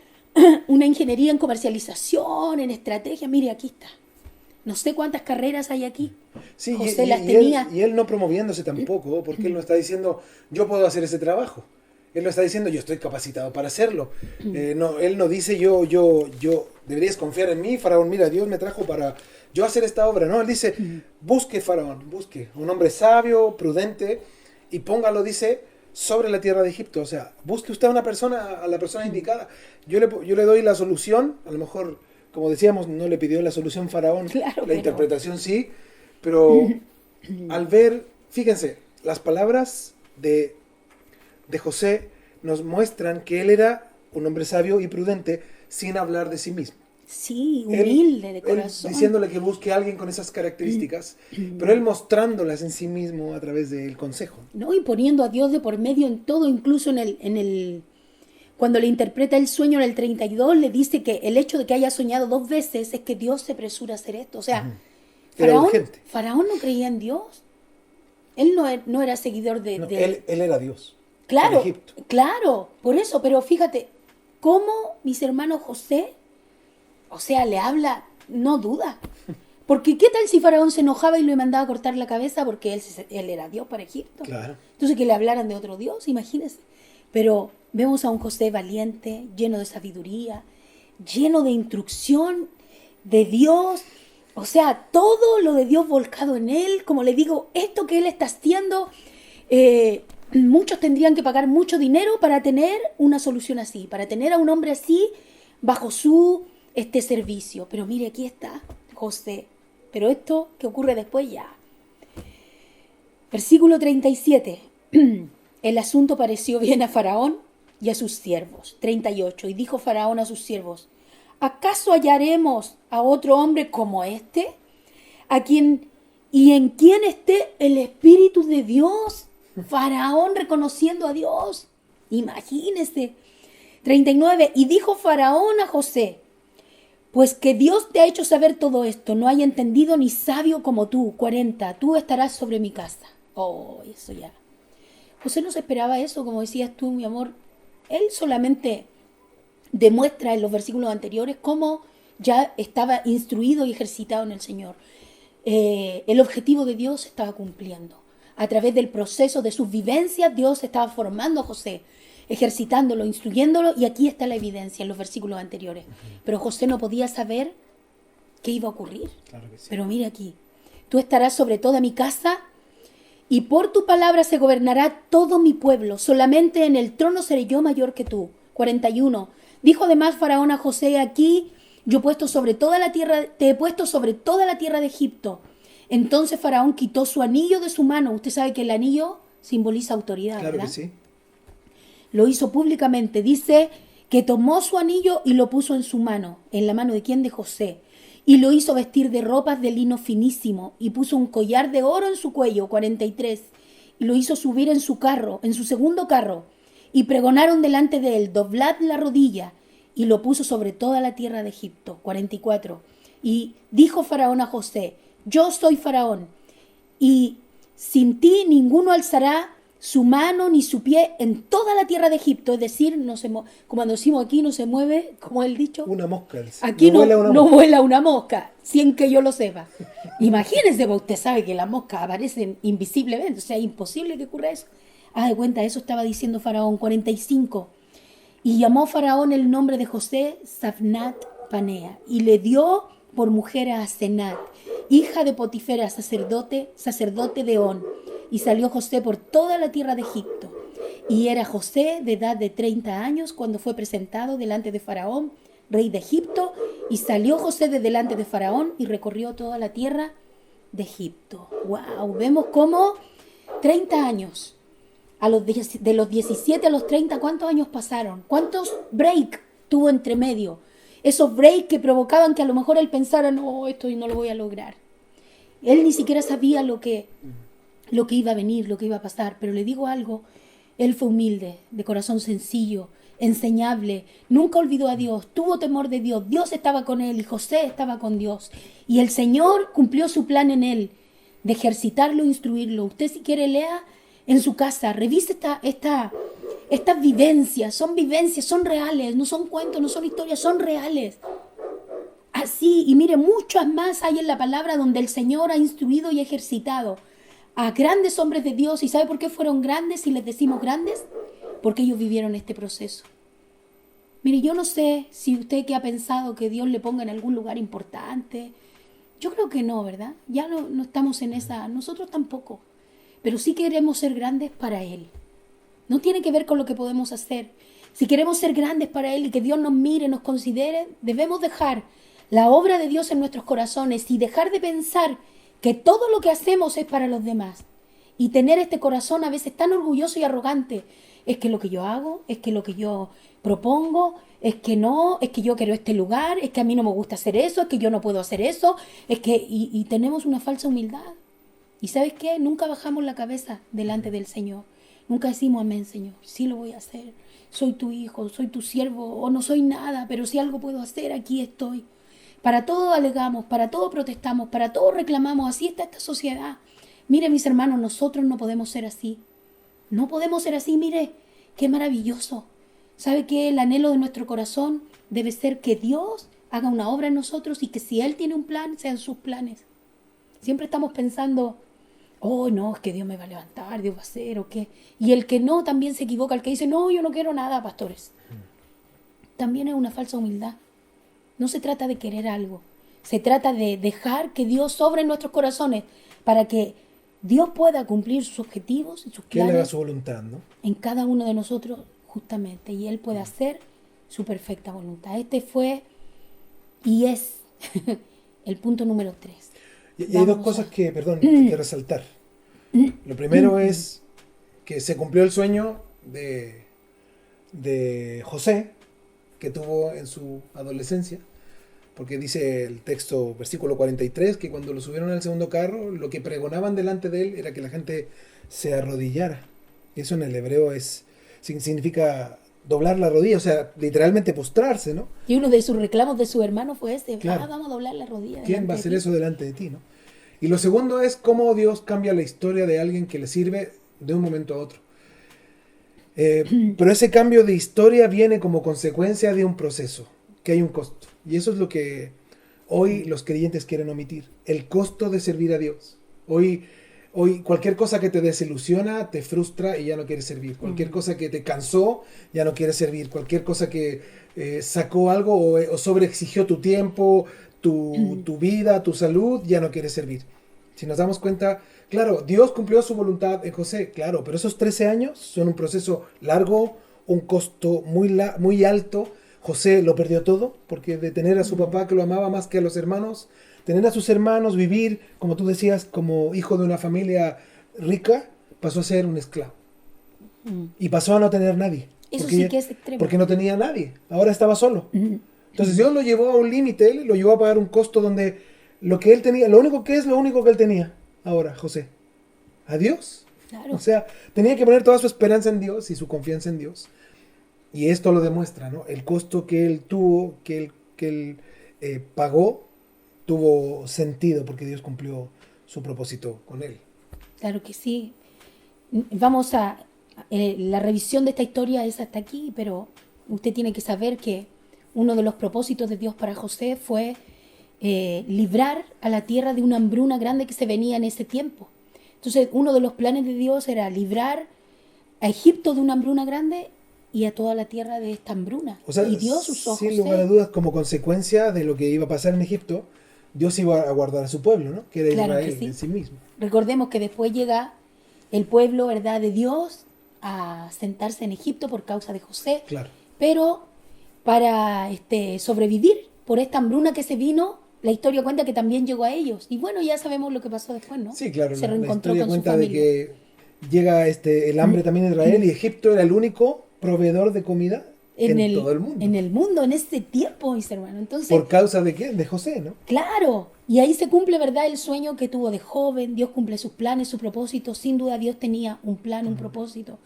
una ingeniería en comercialización, en estrategia. Mire, aquí está. No sé cuántas carreras hay aquí. Sí, José las tenía. y él no promoviéndose tampoco, porque él no está diciendo, yo puedo hacer ese trabajo. Él no está diciendo, yo estoy capacitado para hacerlo. No, él no dice, yo, deberías confiar en mí, Faraón, mira, Dios me trajo para yo hacer esta obra. No, él dice, busque, Faraón, busque un hombre sabio, prudente, y póngalo, dice, sobre la tierra de Egipto. O sea, busque usted a una persona, a la persona indicada. Yo le doy la solución, a lo mejor, como decíamos, no le pidió la solución Faraón, Claro, la interpretación sí, pero al ver, fíjense, las palabras de José nos muestran que él era un hombre sabio y prudente sin hablar de sí mismo. Sí, humilde de Él corazón. diciéndole que busque a alguien con esas características, pero él mostrándolas en sí mismo a través del consejo. ¿No? Y poniendo a Dios de por medio en todo, incluso cuando le interpreta el sueño en el 32, le dice que el hecho de que haya soñado 2 veces es que Dios se apresura a hacer esto. O sea, Era urgente. Faraón no creía en Dios. Él no era seguidor de... No, él era Dios. Claro, en Egipto. claro, por eso, pero fíjate, cómo mis hermanos José, o sea, le habla, no duda. Porque ¿qué tal si Faraón se enojaba y le mandaba a cortar la cabeza porque él era Dios para Egipto? Claro. Entonces que le hablaran de otro Dios, imagínense. Pero vemos a un José valiente, lleno de sabiduría, lleno de instrucción de Dios. O sea, todo lo de Dios volcado en él. Como le digo, esto que él está haciendo, muchos tendrían que pagar mucho dinero para tener una solución así, para tener a un hombre así bajo su servicio. Pero mire, aquí está José. Pero esto que ocurre después ya. Versículo 37. El asunto pareció bien a Faraón y a sus siervos. 38. Y dijo Faraón a sus siervos: ¿acaso hallaremos a otro hombre como este? En quien esté el Espíritu de Dios. Faraón reconociendo a Dios. Imagínese. 39. Y dijo Faraón a José: pues que Dios te ha hecho saber todo esto, no hay entendido ni sabio como tú. 40. Tú estarás sobre mi casa. Oh, eso ya. José no se esperaba eso, como decías tú, mi amor. Él solamente demuestra en los versículos anteriores cómo ya estaba instruido y ejercitado en el Señor. El objetivo de Dios se estaba cumpliendo. A través del proceso de sus vivencias, Dios estaba formando a José, ejercitándolo, instruyéndolo, y aquí está la evidencia en los versículos anteriores. Pero José no podía saber qué iba a ocurrir. Claro que sí. Pero mira aquí, tú estarás sobre toda mi casa, y por tu palabra se gobernará todo mi pueblo. Solamente en el trono seré yo mayor que tú. 41. Dijo además Faraón a José: aquí yo he puesto sobre toda la tierra, te he puesto sobre toda la tierra de Egipto. Entonces Faraón quitó su anillo de su mano. Usted sabe que el anillo simboliza autoridad, Claro ¿verdad? que sí. Lo hizo públicamente. Dice que tomó su anillo y lo puso en su mano. ¿En la mano de quién? De José. Y lo hizo vestir de ropas de lino finísimo, y puso un collar de oro en su cuello. 43. Y lo hizo subir en su carro, en su segundo carro. Y pregonaron delante de él: doblad la rodilla. Y lo puso sobre toda la tierra de Egipto. 44. Y dijo Faraón a José: yo soy Faraón, y sin ti ninguno alzará su mano ni su pie en toda la tierra de Egipto. Es decir, como decimos aquí, no se mueve, como el dicho. Una mosca. Aquí no vuela una mosca. vuela una mosca, sin que yo lo sepa. Imagínense, porque usted sabe que las moscas aparecen invisiblemente, o sea, es imposible que ocurra eso. Haz de cuenta, eso estaba diciendo Faraón. 45. Y llamó Faraón el nombre de José Safnat Panea, y le dio por mujer a Asenat, hija de Potifera, sacerdote de On. Y salió José por toda la tierra de Egipto. Y era José de edad de 30 años cuando fue presentado delante de Faraón, rey de Egipto. Y salió José de delante de Faraón y recorrió toda la tierra de Egipto. ¡Wow! Vemos cómo 30 años. De los 17 a los 30, ¿cuántos años pasaron? ¿Cuántos break tuvo entre medio? Esos breaks que provocaban que a lo mejor él pensara: no, esto no lo voy a lograr. Él ni siquiera sabía lo que iba a venir, lo que iba a pasar. Pero le digo algo: él fue humilde, de corazón sencillo, enseñable, nunca olvidó a Dios, tuvo temor de Dios, Dios estaba con él y José estaba con Dios. Y el Señor cumplió su plan en él, de ejercitarlo e instruirlo. Usted, si quiere, lea en su casa, revise estas vivencias, son reales, no son cuentos, no son historias, son reales. Así, y mire, muchas más hay en la palabra donde el Señor ha instruido y ejercitado a grandes hombres de Dios. ¿Y sabe por qué fueron grandes y les decimos grandes? Porque ellos vivieron este proceso. Mire, yo no sé si usted que ha pensado que Dios le ponga en algún lugar importante. Yo creo que no, ¿verdad? Ya no estamos en esa, nosotros tampoco. Pero sí queremos ser grandes para Él. No tiene que ver con lo que podemos hacer. Si queremos ser grandes para Él y que Dios nos mire, nos considere, debemos dejar la obra de Dios en nuestros corazones y dejar de pensar que todo lo que hacemos es para los demás. Y tener este corazón a veces tan orgulloso y arrogante. Es que lo que yo hago, es que lo que yo propongo, es que no, es que yo quiero este lugar, es que a mí no me gusta hacer eso, es que yo no puedo hacer eso, es que y tenemos una falsa humildad. ¿Y sabes qué? Nunca bajamos la cabeza delante del Señor. Nunca decimos amén, Señor, sí lo voy a hacer. Soy tu hijo, soy tu siervo, o no soy nada, pero si algo puedo hacer, aquí estoy. Para todo alegamos, para todo protestamos, para todo reclamamos. Así está esta sociedad. Mire, mis hermanos, nosotros no podemos ser así. No podemos ser así, mire, qué maravilloso. ¿Sabe qué? El anhelo de nuestro corazón debe ser que Dios haga una obra en nosotros y que si Él tiene un plan, sean sus planes. Siempre estamos pensando, oh, no, es que Dios me va a levantar, Dios va a hacer, o qué. Y el que no también se equivoca, el que dice, no, yo no quiero nada, pastores. También es una falsa humildad. No se trata de querer algo. Se trata de dejar que Dios obre en nuestros corazones para que Dios pueda cumplir sus objetivos y sus Que Él haga planes su voluntad, ¿no? en cada uno de nosotros justamente. Y Él pueda hacer su perfecta voluntad. Este fue y es el punto número 3. Y hay dos cosas que, perdón, que resaltar. Lo primero es que se cumplió el sueño de José, que tuvo en su adolescencia, porque dice el texto, versículo 43, que cuando lo subieron al segundo carro, lo que pregonaban delante de él era que la gente se arrodillara. Y eso en el hebreo significa doblar la rodilla, o sea, literalmente postrarse, ¿no? Y uno de sus reclamos de su hermano fue este, Claro. vamos a doblar la rodilla. ¿Quién va a hacer ti? eso delante de ti, no? Y lo segundo es cómo Dios cambia la historia de alguien que le sirve de un momento a otro. Pero ese cambio de historia viene como consecuencia de un proceso, que hay un costo. Y eso es lo que hoy los creyentes quieren omitir, el costo de servir a Dios. Hoy cualquier cosa que te desilusiona, te frustra y ya no quieres servir. Cualquier cosa que te cansó, ya no quieres servir. Cualquier cosa que sacó algo o sobreexigió tu tiempo, tu vida, tu salud, ya no quieres servir. Si nos damos cuenta, claro, Dios cumplió su voluntad en José, claro, pero esos 13 años son un proceso largo, un costo muy alto. José lo perdió todo, porque de tener a su papá que lo amaba más que a los hermanos, tener a sus hermanos, vivir, como tú decías, como hijo de una familia rica, pasó a ser un esclavo. Y pasó a no tener nadie. Eso sí que es extremo. Porque no tenía nadie, ahora estaba solo. Entonces Dios lo llevó a un límite, lo llevó a pagar un costo donde lo que él tenía, lo único que él tenía ahora, José, a Dios. Claro. O sea, tenía que poner toda su esperanza en Dios y su confianza en Dios. Y esto lo demuestra, ¿no? El costo que él tuvo, que él pagó, tuvo sentido porque Dios cumplió su propósito con él. Claro que sí. Vamos a... la revisión de esta historia es hasta aquí, pero usted tiene que saber que uno de los propósitos de Dios para José fue librar a la tierra de una hambruna grande que se venía en ese tiempo. Entonces, uno de los planes de Dios era librar a Egipto de una hambruna grande y a toda la tierra de esta hambruna. O sea, y Dios usó a sin José. lugar a dudas, como consecuencia de lo que iba a pasar en Egipto, Dios iba a guardar a su pueblo, ¿no? Que era Claro Israel que sí. en sí mismo. Recordemos que después llega el pueblo, ¿verdad?, de Dios a sentarse en Egipto por causa de José. Claro. Pero para sobrevivir por esta hambruna que se vino, la historia cuenta que también llegó a ellos. Y bueno, ya sabemos lo que pasó después, ¿no? Sí, claro. Se La reencontró historia con su cuenta de familia. que llega el hambre también en Israel y Egipto era el único proveedor de comida en todo el mundo. En el mundo, en ese tiempo, mis hermanos. Entonces, ¿Por causa de quién? De José, ¿no? claro, y ahí se cumple, ¿verdad?, el sueño que tuvo de joven. Dios cumple sus planes, sus propósitos. Sin duda Dios tenía un plan, un propósito.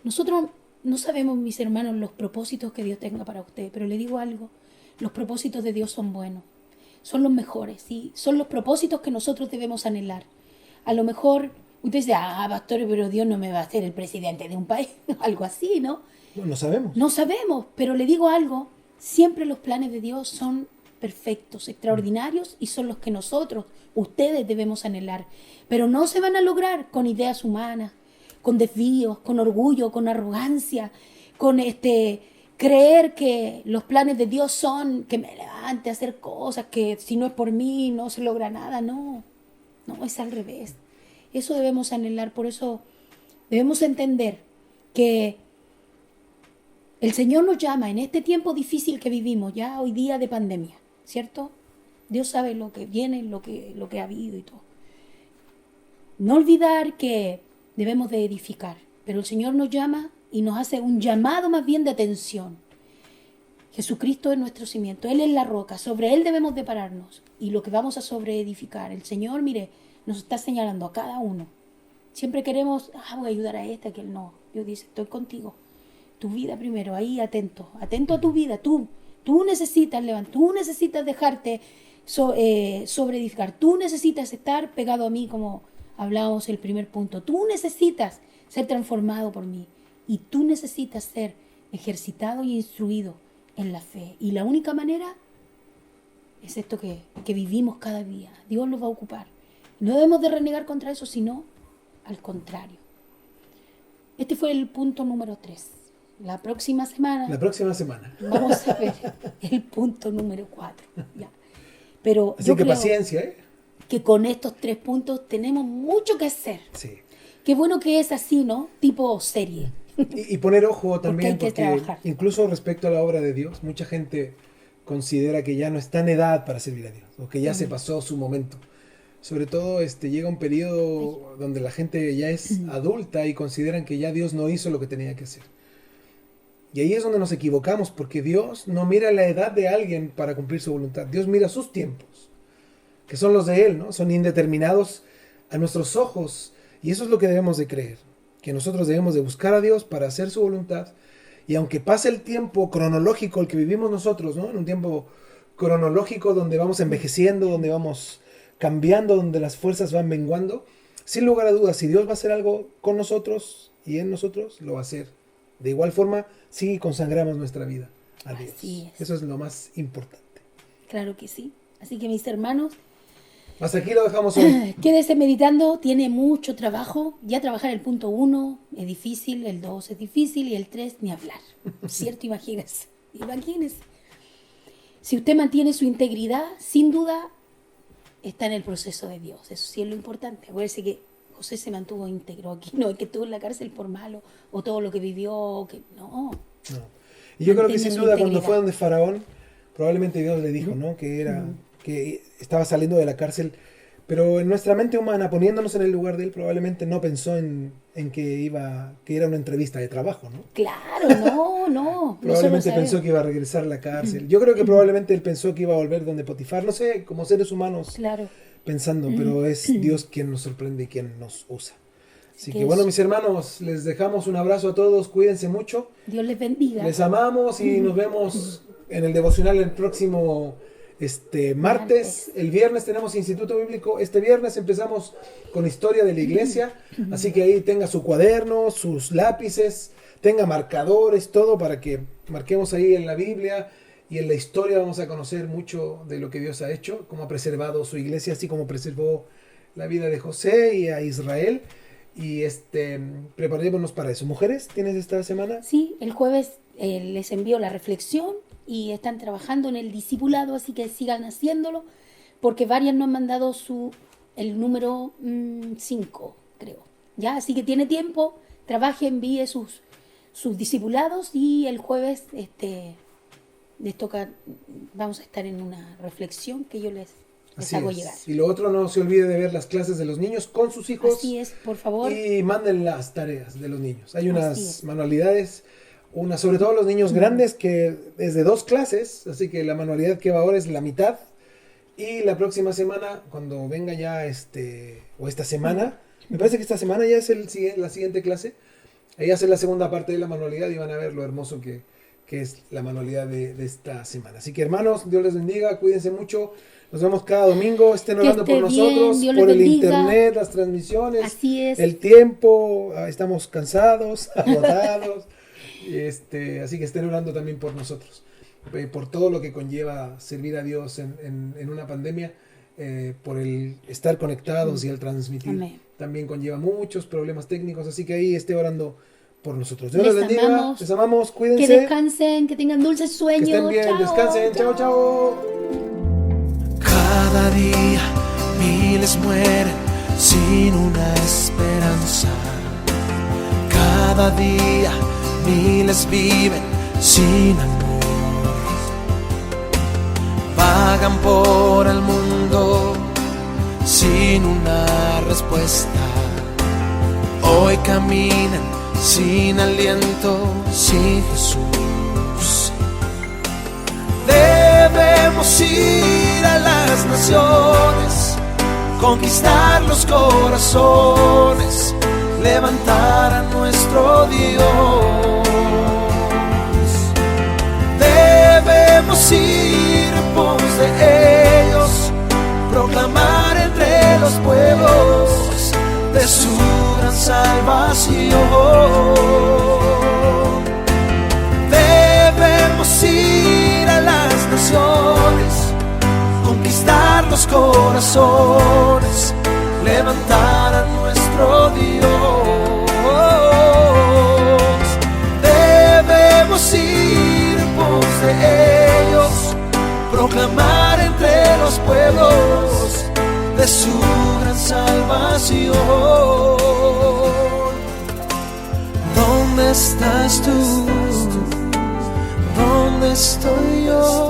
Nosotros no sabemos, mis hermanos, los propósitos que Dios tenga para usted, pero le digo algo, los propósitos de Dios son buenos, son los mejores, ¿sí? Son los propósitos que nosotros debemos anhelar. A lo mejor Usted dice, pastor, pero Dios no me va a hacer el presidente de un país, algo así, ¿no? No sabemos. No sabemos, pero le digo algo, siempre los planes de Dios son perfectos, extraordinarios y son los que nosotros, ustedes debemos anhelar. Pero no se van a lograr con ideas humanas, con desvíos, con orgullo, con arrogancia, con creer que los planes de Dios son que me levante a hacer cosas, que si no es por mí no se logra nada. No, no, es al revés. Eso debemos anhelar, por eso debemos entender que el Señor nos llama en este tiempo difícil que vivimos, ya hoy día de pandemia, ¿cierto? Dios sabe lo que viene, lo que ha habido y todo. No olvidar que debemos de edificar, pero el Señor nos llama y nos hace un llamado más bien de atención. Jesucristo es nuestro cimiento, Él es la roca, sobre Él debemos de pararnos y lo que vamos a sobreedificar. El Señor, mire, nos está señalando a cada uno. Siempre queremos, voy a ayudar a este, que Él no. Dios dice, estoy contigo. Tu vida primero, ahí atento a tu vida. Tú necesitas levantar, tú necesitas dejarte sobreedificar, tú necesitas estar pegado a mí como hablábamos el primer punto. Tú necesitas ser transformado por mí y tú necesitas ser ejercitado y instruido en la fe. Y la única manera es esto que vivimos cada día. Dios lo va a ocupar. No debemos de renegar contra eso, sino al contrario. Este fue el punto número 3. La próxima semana vamos a ver el punto número 4. Ya. Pero así yo que creo paciencia, que con estos 3 puntos tenemos mucho que hacer. Sí. Qué bueno que es así, ¿no? Tipo serie. Y poner ojo también, Porque hay que trabajar. Incluso respecto a la obra de Dios, mucha gente considera que ya no está en edad para servir a Dios, o que ya se pasó su momento. Sobre todo llega un periodo donde la gente ya es adulta y consideran que ya Dios no hizo lo que tenía que hacer. Y ahí es donde nos equivocamos, porque Dios no mira la edad de alguien para cumplir su voluntad. Dios mira sus tiempos, que son los de Él, ¿no? Son indeterminados a nuestros ojos. Y eso es lo que debemos de creer, que nosotros debemos de buscar a Dios para hacer su voluntad. Y aunque pase el tiempo cronológico el que vivimos nosotros, ¿no? En un tiempo cronológico donde vamos envejeciendo, donde vamos cambiando, donde las fuerzas van menguando, sin lugar a dudas, si Dios va a hacer algo con nosotros y en nosotros, lo va a hacer. De igual forma, sí consagramos nuestra vida a Dios. Así es. Eso es lo más importante. Claro que sí. Así que mis hermanos, hasta aquí lo dejamos hoy. quédese meditando, tiene mucho trabajo. Ya trabajar el punto 1 es difícil, el 2 es difícil y el 3 ni hablar. ¿Cierto? Imagínese. Si usted mantiene su integridad, sin duda está en el proceso de Dios. Eso sí es lo importante. Acuérdese que José se mantuvo íntegro aquí, no es que estuvo en la cárcel por malo o todo lo que vivió, que no. Y yo creo que sin duda cuando fue donde Faraón, probablemente Dios le dijo, ¿no? Que estaba saliendo de la cárcel, pero en nuestra mente humana, poniéndonos en el lugar de él, probablemente no pensó en que era una entrevista de trabajo, ¿no? Claro, no. Probablemente pensó que iba a regresar a la cárcel. Yo creo que probablemente él pensó que iba a volver donde Potifar, no sé, como seres humanos. Claro. Pensando, pero es Dios quien nos sorprende y quien nos usa. Así que bueno, mis hermanos, les dejamos un abrazo a todos, cuídense mucho. Dios les bendiga. Les amamos y nos vemos en el devocional el próximo martes. El viernes tenemos Instituto Bíblico. Este viernes empezamos con historia de la iglesia, así que ahí tenga su cuaderno, sus lápices, tenga marcadores, todo para que marquemos ahí en la Biblia. Y en la historia vamos a conocer mucho de lo que Dios ha hecho, cómo ha preservado su iglesia, así como preservó la vida de José y a Israel. Y preparémonos para eso. ¿Mujeres tienes esta semana? Sí, el jueves les envío la reflexión y están trabajando en el discipulado, así que sigan haciéndolo, porque varias nos han mandado el número 5, creo. Ya, así que tiene tiempo, trabaje, envíe sus discipulados y el jueves les toca, vamos a estar en una reflexión que yo les hago llegar. Y lo otro, no se olvide de ver las clases de los niños con sus hijos. Así es, por favor. Y manden las tareas de los niños. Hay unas manualidades, sobre todo los niños grandes, que es de 2 clases, así que la manualidad que va ahora es la mitad. Y la próxima semana, cuando venga ya o esta semana, me parece que esta semana ya es la siguiente clase, ahí hace la segunda parte de la manualidad y van a ver lo hermoso que que es la manualidad de esta semana. Así que hermanos, Dios les bendiga, cuídense mucho. Nos vemos cada domingo, estén Que orando esté por nosotros, bien, Dios por les el bendiga. internet, las transmisiones, Así es. el tiempo, estamos cansados, agotados, así que estén orando también por nosotros, por todo lo que conlleva servir a Dios en una pandemia, por el estar conectados y el transmitir. Amén. También conlleva muchos problemas técnicos, así que ahí esté orando por nosotros. Dios Les les bendiga, amamos. les amamos, cuídense. Que descansen, que tengan dulces Que sueños. estén bien, Chao, descansen, chao, chao. Cada día miles mueren sin una esperanza. Cada día miles viven sin amor. Vagan por el mundo sin una respuesta. Hoy caminan sin aliento, sin Jesús. Debemos ir a las naciones, conquistar los corazones, levantar a nuestro Dios. Debemos ir en pos de ellos, proclamar entre los pueblos de su gran salvación. Debemos ir a las naciones, conquistar los corazones, levantar a nuestro Dios. Debemos ir en pos de ellos, proclamar entre los pueblos de su gran salvación. ¿Dónde estás tú? ¿Dónde estoy yo?